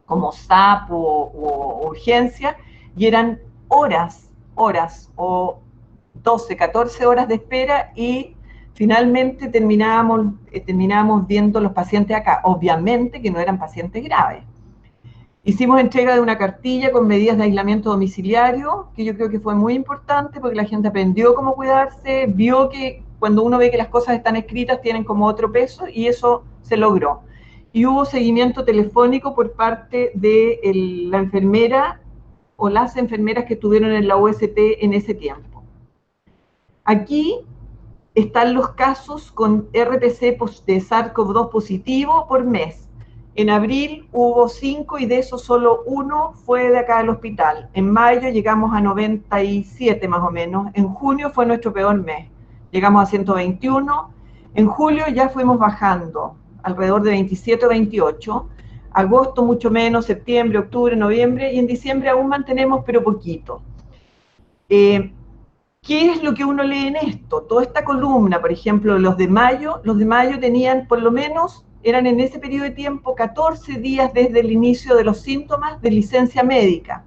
como SAP o urgencia, y eran horas o 12, 14 horas de espera, y finalmente terminábamos viendo los pacientes acá. Obviamente que no eran pacientes graves. Hicimos entrega de una cartilla con medidas de aislamiento domiciliario, que yo creo que fue muy importante porque la gente aprendió cómo cuidarse, vio que cuando uno ve que las cosas están escritas tienen como otro peso, y eso se logró. Y hubo seguimiento telefónico por parte de la enfermera o las enfermeras que estuvieron en la UST en ese tiempo. Aquí están los casos con RPC de SARS-CoV-2 positivo por mes. En abril hubo 5 y de esos solo 1 fue de acá del hospital. En mayo llegamos a 97 más o menos. En junio fue nuestro peor mes. Llegamos a 121. En julio ya fuimos bajando, alrededor de 27 o 28. Agosto mucho menos, septiembre, octubre, noviembre, y en diciembre aún mantenemos, pero poquito. ¿Qué es lo que uno lee en esto? Toda esta columna, por ejemplo, los de mayo tenían por lo menos, eran en ese periodo de tiempo 14 días desde el inicio de los síntomas de licencia médica.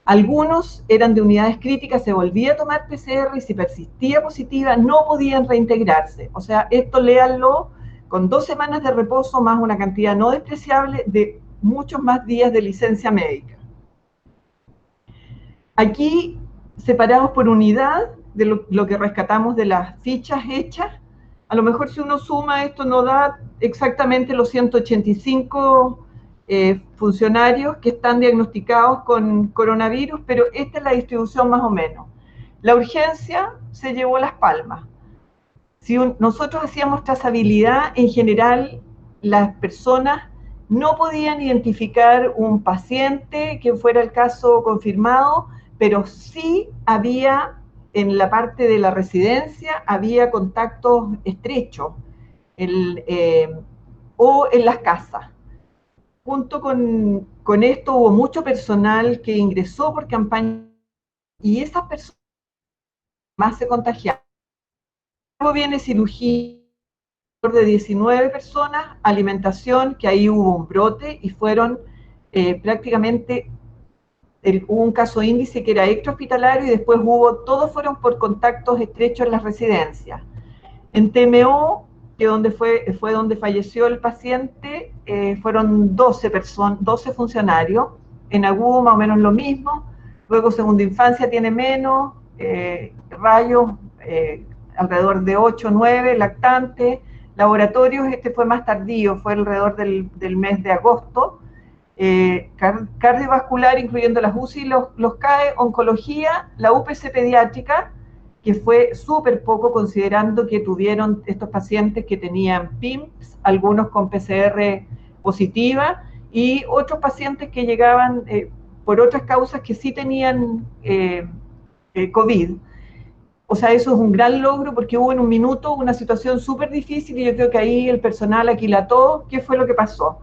Algunos eran de unidades críticas, se volvía a tomar PCR y si persistía positiva no podían reintegrarse. O sea, esto léanlo con 2 semanas de reposo más una cantidad no despreciable de muchos más días de licencia médica. Aquí, separados por unidad de lo que rescatamos de las fichas hechas, a lo mejor si uno suma esto no da exactamente los 185 funcionarios que están diagnosticados con coronavirus, pero esta es la distribución más o menos. La urgencia se llevó las palmas. Si nosotros hacíamos trazabilidad, en general las personas no podían identificar un paciente que fuera el caso confirmado, pero sí había en la parte de la residencia, había contactos estrechos o en las casas. Junto con esto hubo mucho personal que ingresó por campaña y esas personas más se contagiaron. Luego viene cirugía, de 19 personas, alimentación, que ahí hubo un brote y fueron prácticamente, hubo un caso índice que era extrahospitalario y después todos fueron por contactos estrechos en las residencias. En TMO, que fue donde falleció el paciente, fueron 12 funcionarios, en agudo más o menos lo mismo, luego segunda infancia tiene menos, rayos alrededor de 8 o 9, lactantes, laboratorios, este fue más tardío, fue alrededor del mes de agosto, cardiovascular, incluyendo las UCI, los CAE, oncología, la UPC pediátrica, que fue súper poco considerando que tuvieron estos pacientes que tenían PIMS, algunos con PCR positiva, y otros pacientes que llegaban por otras causas que sí tenían COVID. O sea, eso es un gran logro porque hubo en un minuto una situación súper difícil y yo creo que ahí el personal aquilató qué fue lo que pasó.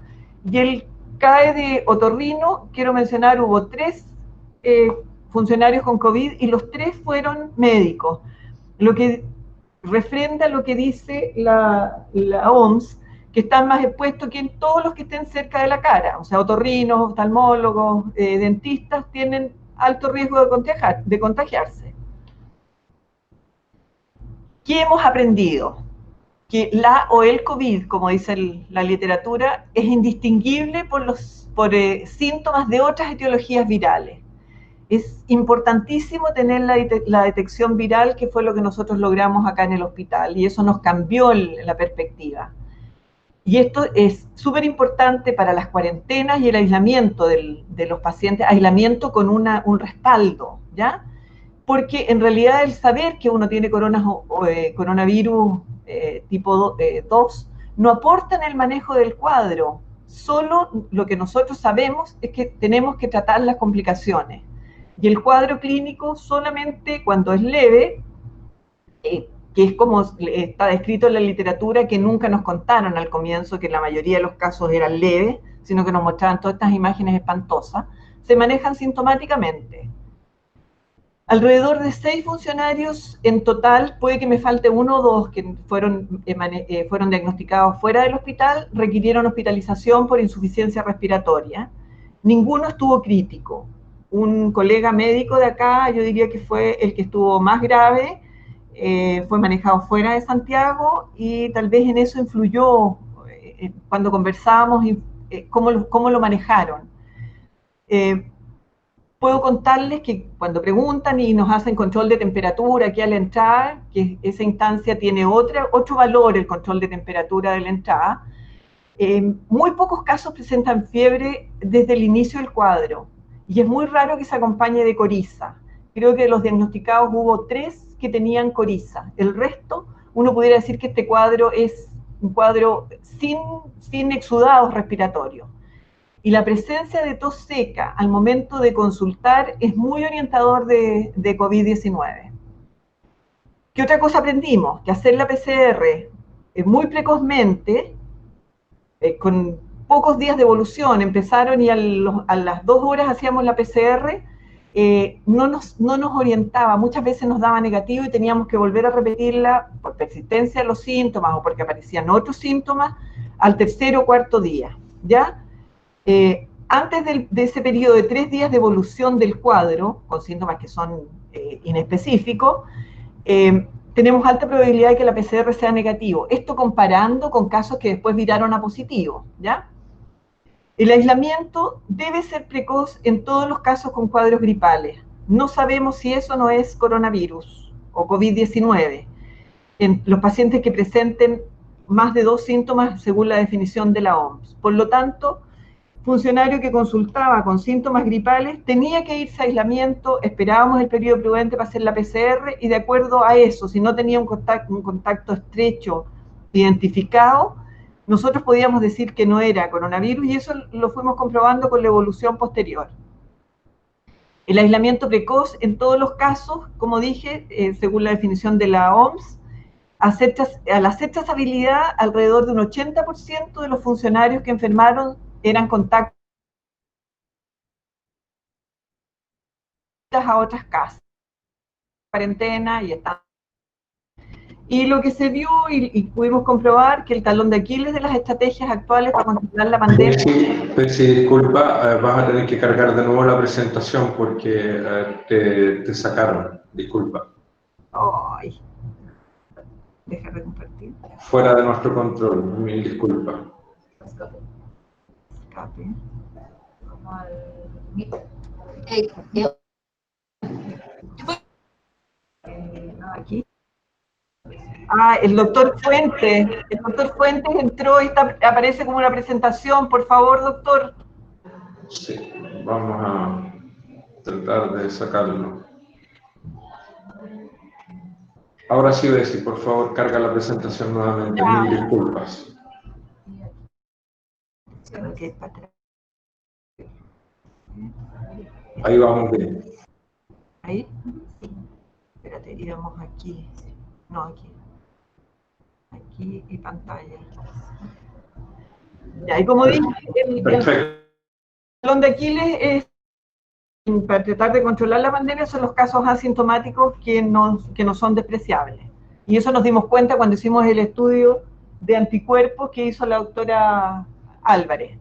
Y el CAE de otorrino, quiero mencionar, hubo 3 funcionarios con COVID y los 3 fueron médicos, lo que refrenda lo que dice la OMS, que están más expuestos que en todos los que estén cerca de la cara, o sea, otorrinos, oftalmólogos, dentistas, tienen alto riesgo de contagiarse. ¿Qué hemos aprendido? Que la o el COVID, como dice la literatura, es indistinguible por síntomas de otras etiologías virales. Es importantísimo tener la detección viral, que fue lo que nosotros logramos acá en el hospital, y eso nos cambió la perspectiva. Y esto es súper importante para las cuarentenas y el aislamiento de los pacientes, aislamiento con un respaldo, ¿ya? Porque en realidad el saber que uno tiene coronavirus tipo 2 no aporta en el manejo del cuadro. Solo lo que nosotros sabemos es que tenemos que tratar las complicaciones. Y el cuadro clínico solamente cuando es leve, que es como está descrito en la literatura, que nunca nos contaron al comienzo que la mayoría de los casos eran leves, sino que nos mostraban todas estas imágenes espantosas, se manejan sintomáticamente. Alrededor de 6 funcionarios en total, puede que me falte 1 o 2 que fueron diagnosticados fuera del hospital, requirieron hospitalización por insuficiencia respiratoria. Ninguno estuvo crítico. Un colega médico de acá, yo diría que fue el que estuvo más grave, fue manejado fuera de Santiago y tal vez en eso influyó cuando conversábamos cómo lo manejaron. Puedo contarles que cuando preguntan y nos hacen control de temperatura aquí al entrar, que esa instancia tiene otro valor, el control de temperatura de la entrada, muy pocos casos presentan fiebre desde el inicio del cuadro y es muy raro que se acompañe de coriza. Creo que de los diagnosticados hubo 3 que tenían coriza. El resto, uno pudiera decir que este cuadro es un cuadro sin exudados respiratorios. Y la presencia de tos seca al momento de consultar es muy orientador de COVID-19. ¿Qué otra cosa aprendimos? Que hacer la PCR muy precozmente, con pocos días de evolución, empezaron y a las 2 horas hacíamos la PCR, no nos orientaba, muchas veces nos daba negativo y teníamos que volver a repetirla por persistencia de los síntomas o porque aparecían otros síntomas al 3.º o 4.º día, ¿ya? Antes de ese periodo de 3 días de evolución del cuadro, con síntomas que son inespecíficos, tenemos alta probabilidad de que la PCR sea negativo. Esto comparando con casos que después viraron a positivo, ¿ya? El aislamiento debe ser precoz en todos los casos con cuadros gripales. No sabemos si eso no es coronavirus o COVID-19. En los pacientes que presenten más de 2 síntomas según la definición de la OMS. Por lo tanto, funcionario que consultaba con síntomas gripales tenía que irse a aislamiento, esperábamos el periodo prudente para hacer la PCR y de acuerdo a eso, si no tenía un contacto estrecho identificado, nosotros podíamos decir que no era coronavirus y eso lo fuimos comprobando con la evolución posterior. El aislamiento precoz en todos los casos, como dije, según la definición de la OMS, al hacer trazabilidad, alrededor de un 80% de los funcionarios que enfermaron eran contactos a otras casas, cuarentena y están. Y lo que se vio y pudimos comprobar que el talón de Aquiles de las estrategias actuales para controlar la pandemia... Percy, disculpa, vas a tener que cargar de nuevo la presentación porque te sacaron, disculpa. Ay, deja de compartir. Fuera de nuestro control, mil disculpas. Escape. Aquí. Ah, el doctor Fuentes. El doctor Fuentes entró y aparece como una presentación. Por favor, doctor. Sí, vamos a tratar de sacarlo. Ahora sí, Bessie, por favor, carga la presentación nuevamente. Mil disculpas. Ahí vamos bien. ¿Ahí? Espérate, íbamos aquí. No, aquí. Aquí y pantalla. Ya, y como dije, el talón de Aquiles es, para tratar de controlar la pandemia, son los casos asintomáticos que no son despreciables. Y eso nos dimos cuenta cuando hicimos el estudio de anticuerpos que hizo la doctora Álvarez.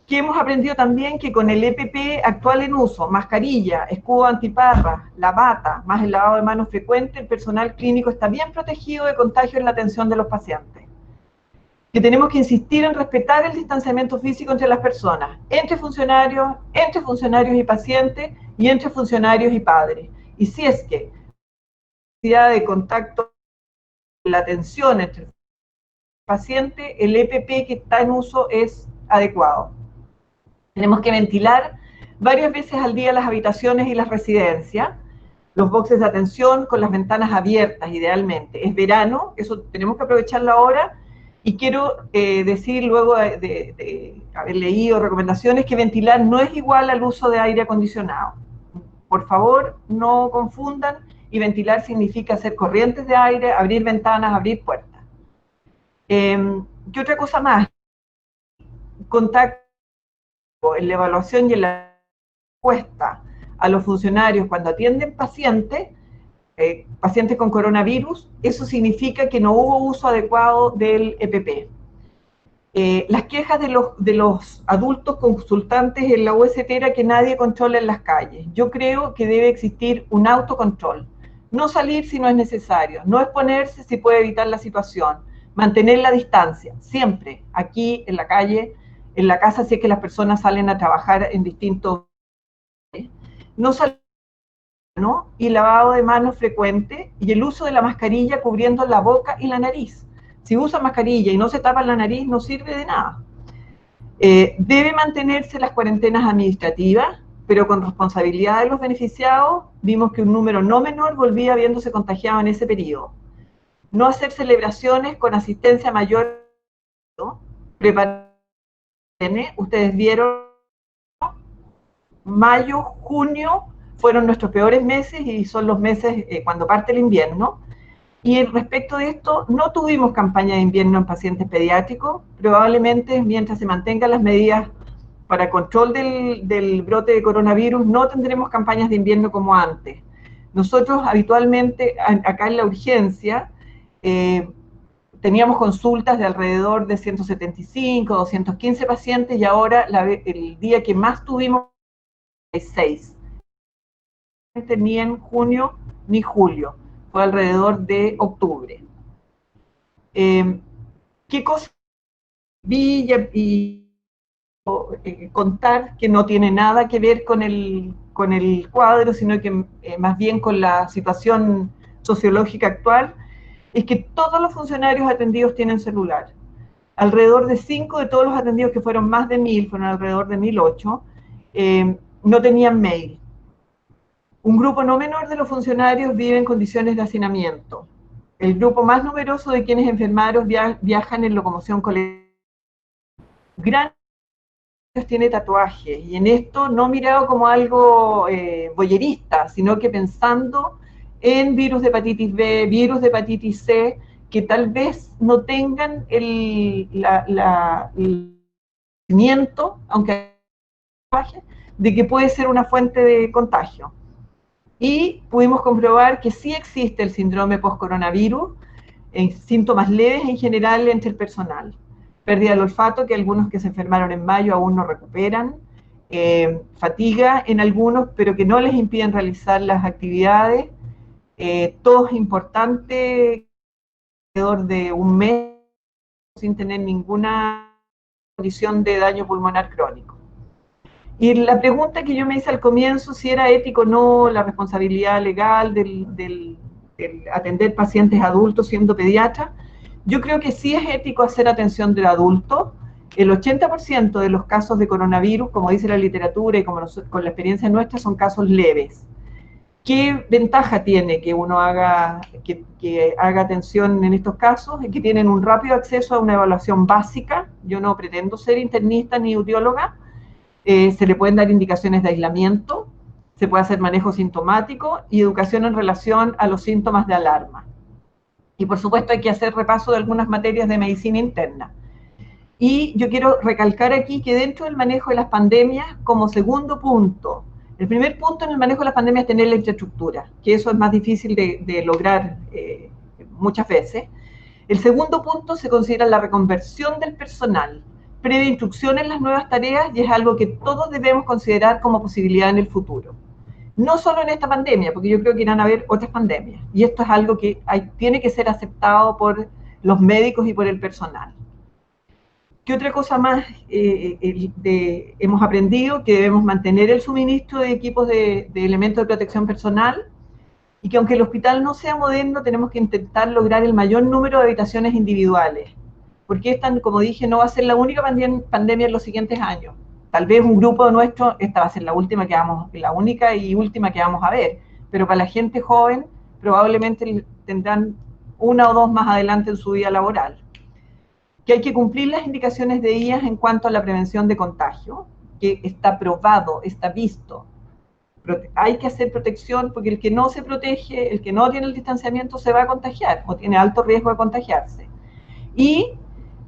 Que hemos aprendido también que con el EPP actual en uso, mascarilla, escudo antiparras, la bata, más el lavado de manos frecuente, el personal clínico está bien protegido de contagio en la atención de los pacientes. Que tenemos que insistir en respetar el distanciamiento físico entre las personas, entre funcionarios y pacientes, y entre funcionarios y padres. Y si es que la necesidad de contacto, la atención entre el paciente, el EPP que está en uso es adecuado. Tenemos que ventilar varias veces al día las habitaciones y las residencias, los boxes de atención con las ventanas abiertas idealmente. Es verano, eso tenemos que aprovecharlo ahora, y quiero decir luego de haber leído recomendaciones que ventilar no es igual al uso de aire acondicionado. Por favor, no confundan, y ventilar significa hacer corrientes de aire, abrir ventanas, abrir puertas. ¿Qué otra cosa más? Contacto en la evaluación y en la respuesta a los funcionarios cuando atienden pacientes, pacientes con coronavirus, eso significa que no hubo uso adecuado del EPP. Las quejas de los adultos consultantes en la UST era que nadie controla en las calles. Yo creo que debe existir un autocontrol. No salir si no es necesario, no exponerse si puede evitar la situación, mantener la distancia, siempre, aquí en la calle, en la casa, si es que las personas salen a trabajar en distintos... No salir, ¿no? Y lavado de manos frecuente, y el uso de la mascarilla cubriendo la boca y la nariz. Si usa mascarilla y no se tapa la nariz, no sirve de nada. Debe mantenerse las cuarentenas administrativas, pero con responsabilidad de los beneficiados. Vimos que un número no menor volvía habiéndose contagiado en ese periodo. No hacer celebraciones con asistencia mayor, ¿no? Ustedes vieron, mayo, junio fueron nuestros peores meses y son los meses cuando parte el invierno. Y respecto de esto, no tuvimos campaña de invierno en pacientes pediátricos. Probablemente mientras se mantengan las medidas para control del brote de coronavirus, no tendremos campañas de invierno como antes. Nosotros habitualmente acá en la urgencia teníamos consultas de alrededor de 175, 215 pacientes, y ahora el día que más tuvimos 6. Ni en junio ni julio, fue alrededor de octubre. ¿Qué cosa vi y contar que no tiene nada que ver con el cuadro, sino que más bien con la situación sociológica actual? Es que todos los funcionarios atendidos tienen celular. Alrededor de 5 de todos los atendidos, que fueron más de 1000, fueron alrededor de 1008, no tenían mail. Un grupo no menor de los funcionarios vive en condiciones de hacinamiento. El grupo más numeroso de quienes enfermaron viajan en locomoción colectiva. Gran tiene tatuajes, y en esto no mirado como algo voyerista, sino que pensando en virus de hepatitis B, virus de hepatitis C, que tal vez no tengan el conocimiento, aunque de que puede ser una fuente de contagio. y pudimos comprobar que sí existe el síndrome post-coronavirus, en síntomas leves en general entre el personal. Pérdida del olfato, que algunos que se enfermaron en mayo aún no recuperan, fatiga en algunos, pero que no les impiden realizar las actividades, tos importante, alrededor de un mes sin tener ninguna condición de daño pulmonar crónico. Y la pregunta que yo me hice al comienzo, si era ético o no la responsabilidad legal del atender pacientes adultos siendo pediatra, yo creo que sí es ético hacer atención del adulto. El 80% de los casos de coronavirus, como dice la literatura y como con la experiencia nuestra, son casos leves. ¿Qué ventaja tiene que uno haga atención en estos casos? Es que tienen un rápido acceso a una evaluación básica. Yo no pretendo ser internista ni audióloga. Se le pueden dar indicaciones de aislamiento, se puede hacer manejo sintomático y educación en relación a los síntomas de alarma. Y por supuesto hay que hacer repaso de algunas materias de medicina interna. Y yo quiero recalcar aquí que dentro del manejo de las pandemias, como segundo punto, el primer punto en el manejo de las pandemias es tener la infraestructura, que eso es más difícil de lograr muchas veces. El segundo punto se considera la reconversión del personal, previa instrucción en las nuevas tareas, y es algo que todos debemos considerar como posibilidad en el futuro. No solo en esta pandemia, porque yo creo que irán a haber otras pandemias, y esto es algo que tiene que ser aceptado por los médicos y por el personal. ¿Qué otra cosa más hemos aprendido? Que debemos mantener el suministro de equipos de elementos de protección personal, y que aunque el hospital no sea moderno, tenemos que intentar lograr el mayor número de habitaciones individuales, porque esta, como dije, no va a ser la única pandemia en los siguientes años. Tal vez un grupo nuestro, esta va a ser la única y última que vamos a ver, pero para la gente joven probablemente tendrán una o dos más adelante en su vida laboral. Que hay que cumplir las indicaciones de IAS en cuanto a la prevención de contagio, que está probado, está visto. Hay que hacer protección, porque el que no se protege, el que no tiene el distanciamiento, se va a contagiar o tiene alto riesgo de contagiarse. Y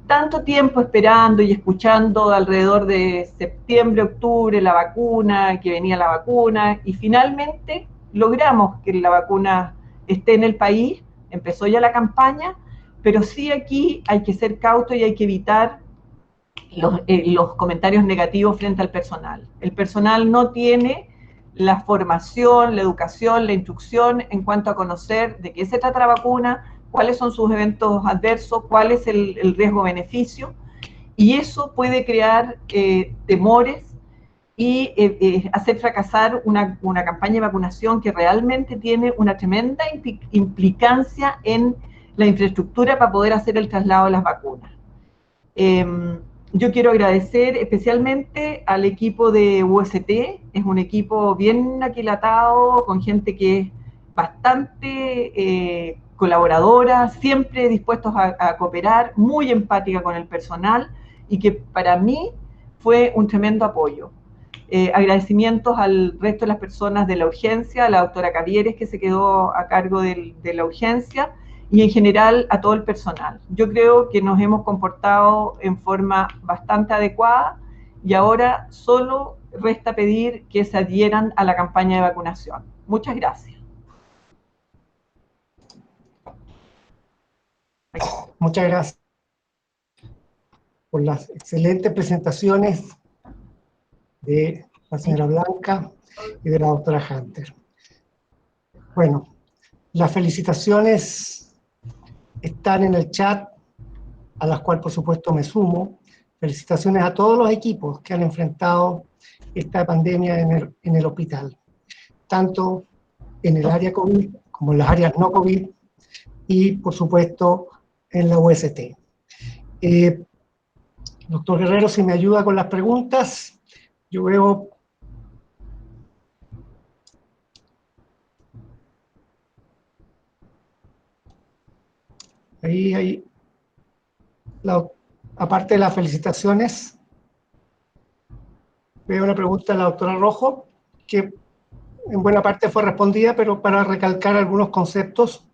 tanto tiempo esperando y escuchando alrededor de septiembre, octubre, la vacuna, que venía la vacuna, y finalmente logramos que la vacuna esté en el país, empezó ya la campaña, pero sí aquí hay que ser cauto y hay que evitar los comentarios negativos frente al personal. El personal no tiene la formación, la educación, la instrucción en cuanto a conocer de qué se trata la vacuna, cuáles son sus eventos adversos, cuál es el riesgo-beneficio, y eso puede crear temores y hacer fracasar una campaña de vacunación que realmente tiene una tremenda implicancia en la infraestructura para poder hacer el traslado de las vacunas. Yo quiero agradecer especialmente al equipo de UST, es un equipo bien aquilatado, con gente que es bastante colaboradora, siempre dispuestos a cooperar, muy empática con el personal, y que para mí fue un tremendo apoyo. Agradecimientos al resto de las personas de la urgencia, a la doctora Cavieres, que se quedó a cargo de la urgencia, y en general a todo el personal. Yo creo que nos hemos comportado en forma bastante adecuada, y ahora solo resta pedir que se adhieran a la campaña de vacunación. Muchas gracias. Muchas gracias por las excelentes presentaciones de la señora Blanca y de la doctora Hunter. Bueno, las felicitaciones están en el chat, a las cuales por supuesto me sumo. Felicitaciones a todos los equipos que han enfrentado esta pandemia en el hospital, tanto en el área COVID como en las áreas no COVID y por supuesto en la UST. Doctor Guerrero, si me ayuda con las preguntas, yo veo... Ahí aparte de las felicitaciones, veo la pregunta de la doctora Rojo, que en buena parte fue respondida, pero para recalcar algunos conceptos.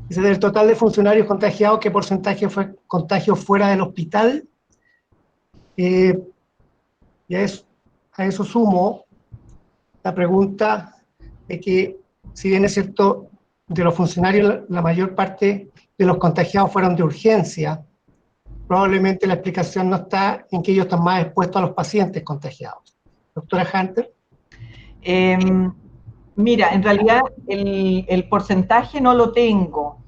Dice, del total de funcionarios contagiados, ¿qué porcentaje fue contagio fuera del hospital? Y a eso sumo la pregunta de que, si bien es cierto, de los funcionarios la mayor parte de los contagiados fueron de urgencia, probablemente la explicación no está en que ellos están más expuestos a los pacientes contagiados. Doctora Hunter. Mira, en realidad el porcentaje no lo tengo,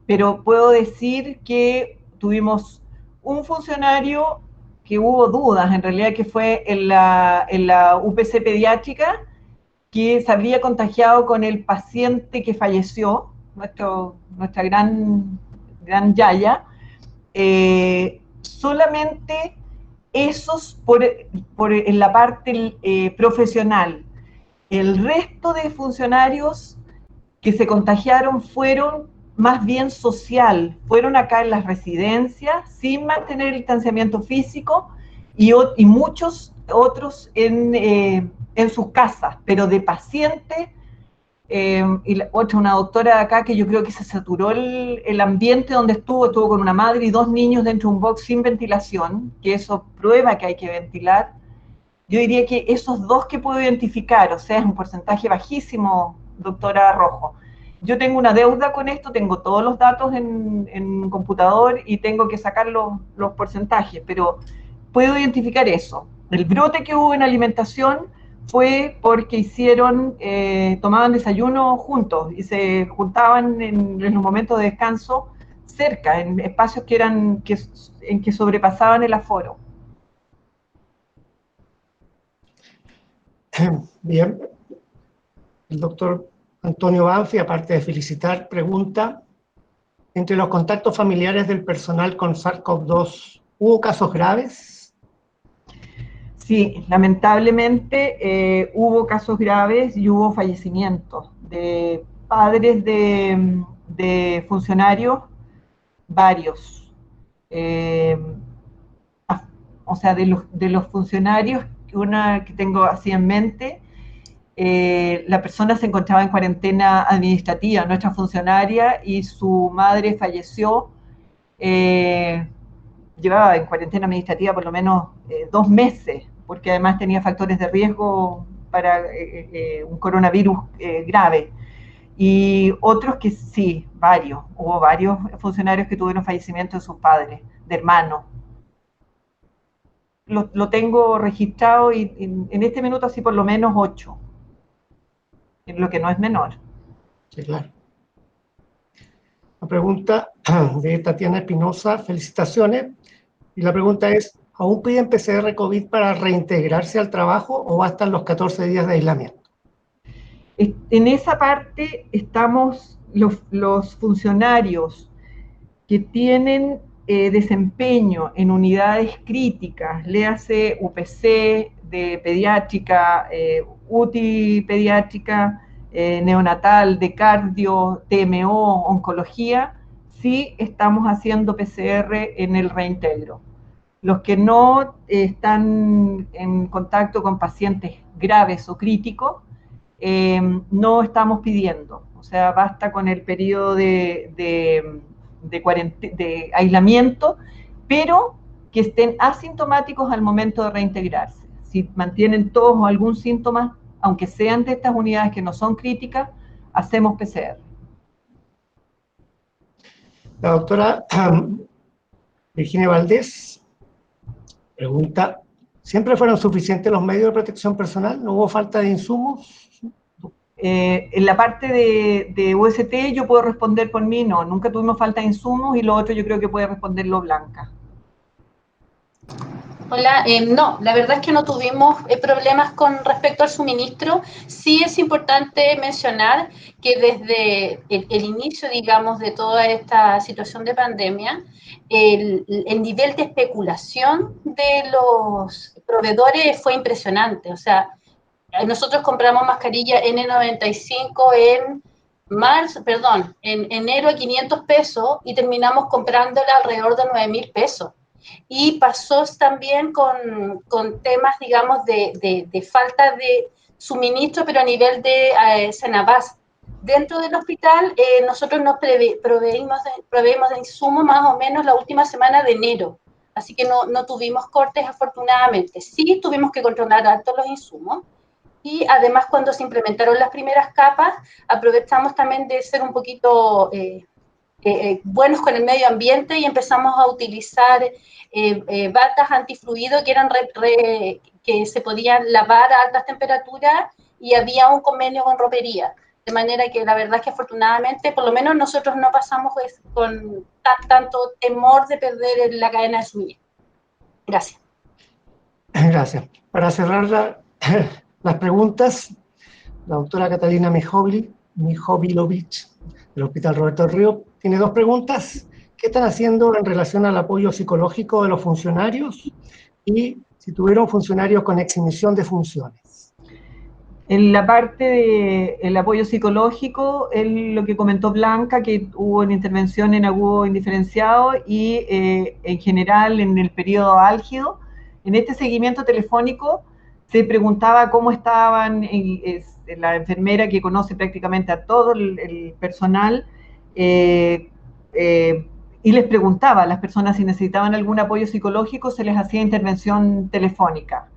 pero puedo decir que tuvimos un funcionario que hubo dudas, en realidad, que fue en la UPC pediátrica, que se había contagiado con el paciente que falleció, nuestra gran Yaya. Solamente esos en la parte profesional. El resto de funcionarios que se contagiaron fueron más bien social, fueron acá en las residencias sin mantener el distanciamiento físico y muchos otros en sus casas, pero de pacientes. Y una doctora de acá que yo creo que se saturó el ambiente donde estuvo con una madre y 2 niños dentro de un box sin ventilación, que eso prueba que hay que ventilar. Yo diría que esos 2 que puedo identificar, o sea, es un porcentaje bajísimo, doctora Rojo. Yo tengo una deuda con esto, tengo todos los datos en computador y tengo que sacar los porcentajes, pero puedo identificar eso. El brote que hubo en alimentación fue porque tomaban desayuno juntos y se juntaban en los momentos de descanso cerca, en espacios en que sobrepasaban el aforo. Bien. El doctor Antonio Banfi, aparte de felicitar, pregunta: entre los contactos familiares del personal con SARS-CoV-2, ¿hubo casos graves? Sí, lamentablemente hubo casos graves y hubo fallecimientos de padres de funcionarios, varios. O sea, de los funcionarios, una que tengo así en mente, la persona se encontraba en cuarentena administrativa, nuestra funcionaria, y su madre falleció. Llevaba en cuarentena administrativa por lo menos 2 meses, porque además tenía factores de riesgo para un coronavirus grave. Y otros que sí, hubo varios funcionarios que tuvieron fallecimiento de sus padres, de hermanos. Lo tengo registrado y en este minuto así por lo menos 8, lo que no es menor. Sí, claro. La pregunta de Tatiana Espinosa, felicitaciones. Y la pregunta es: ¿aún piden PCR COVID para reintegrarse al trabajo o bastan los 14 días de aislamiento? En esa parte estamos los funcionarios que tienen desempeño en unidades críticas, léase UPC de pediátrica, UTI pediátrica, neonatal, de cardio, TMO, oncología, sí estamos haciendo PCR en el reintegro. Los que no están en contacto con pacientes graves o críticos, no estamos pidiendo. O sea, basta con el periodo de aislamiento, pero que estén asintomáticos al momento de reintegrarse. Si mantienen todos o algún síntoma, aunque sean de estas unidades que no son críticas, hacemos PCR. La doctora Virginia Valdés pregunta: ¿siempre fueron suficientes los medios de protección personal? ¿No hubo falta de insumos? En la parte de UST yo puedo responder por mí, no, nunca tuvimos falta de insumos, y lo otro yo creo que puede responderlo Blanca. Hola, no, la verdad es que no tuvimos problemas con respecto al suministro. Sí es importante mencionar que desde el inicio, digamos, de toda esta situación de pandemia, el nivel de especulación de los proveedores fue impresionante. O sea, nosotros compramos mascarilla N95 en enero a 500 pesos y terminamos comprándola alrededor de 9.000 pesos. Y pasó también con temas, digamos, de falta de suministro, pero a nivel de Senabas. Dentro del hospital, nosotros nos proveímos de insumos más o menos la última semana de enero. Así que no tuvimos cortes, afortunadamente. Sí tuvimos que controlar alto los insumos. Y además, cuando se implementaron las primeras capas, aprovechamos también de ser un poquito buenos con el medio ambiente y empezamos a utilizar batas antifluido que eran que se podían lavar a altas temperaturas, y había un convenio con ropería. De manera que la verdad es que afortunadamente, por lo menos nosotros no pasamos con tanto temor de perder la cadena de suministro. Gracias. Gracias. Para cerrar las preguntas, la doctora Catalina Mijovilovich, del Hospital Roberto del Río, tiene 2 preguntas. ¿Qué están haciendo en relación al apoyo psicológico de los funcionarios? Y si tuvieron funcionarios con exhibición de funciones. En la parte del apoyo psicológico, lo que comentó Blanca, que hubo una intervención en agudo indiferenciado y en general en el periodo álgido. En este seguimiento telefónico se preguntaba cómo estaban, la enfermera que conoce prácticamente a todo el personal, y les preguntaba a las personas si necesitaban algún apoyo psicológico, se les hacía intervención telefónica.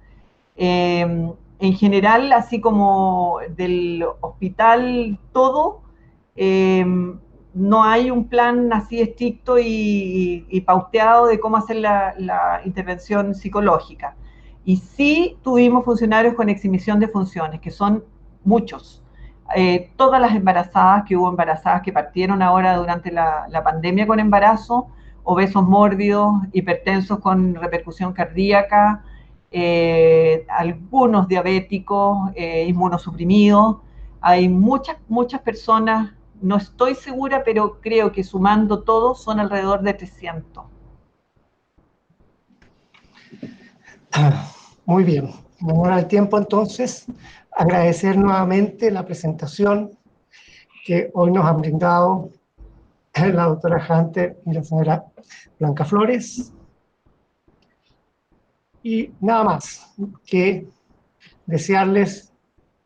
En general, así como del hospital todo, no hay un plan así estricto y pauteado de cómo hacer la intervención psicológica. Y sí tuvimos funcionarios con exhibición de funciones, que son muchos. Todas las embarazadas, que hubo embarazadas que partieron ahora durante la pandemia con embarazo, obesos mórbidos, hipertensos con repercusión cardíaca, algunos diabéticos, inmunosuprimidos. Hay muchas personas, no estoy segura, pero creo que sumando todos son alrededor de 300. Muy bien. En honor al tiempo, entonces, agradecer nuevamente la presentación que hoy nos han brindado la doctora Hunter y la señora Blanca Flores. Y nada más que desearles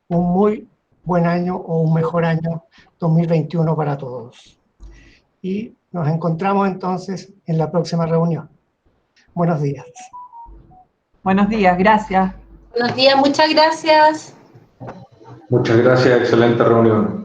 un muy buen año o un mejor año 2021 para todos. Y nos encontramos entonces en la próxima reunión. Buenos días. Buenos días, gracias. Buenos días, muchas gracias. Muchas gracias, excelente reunión.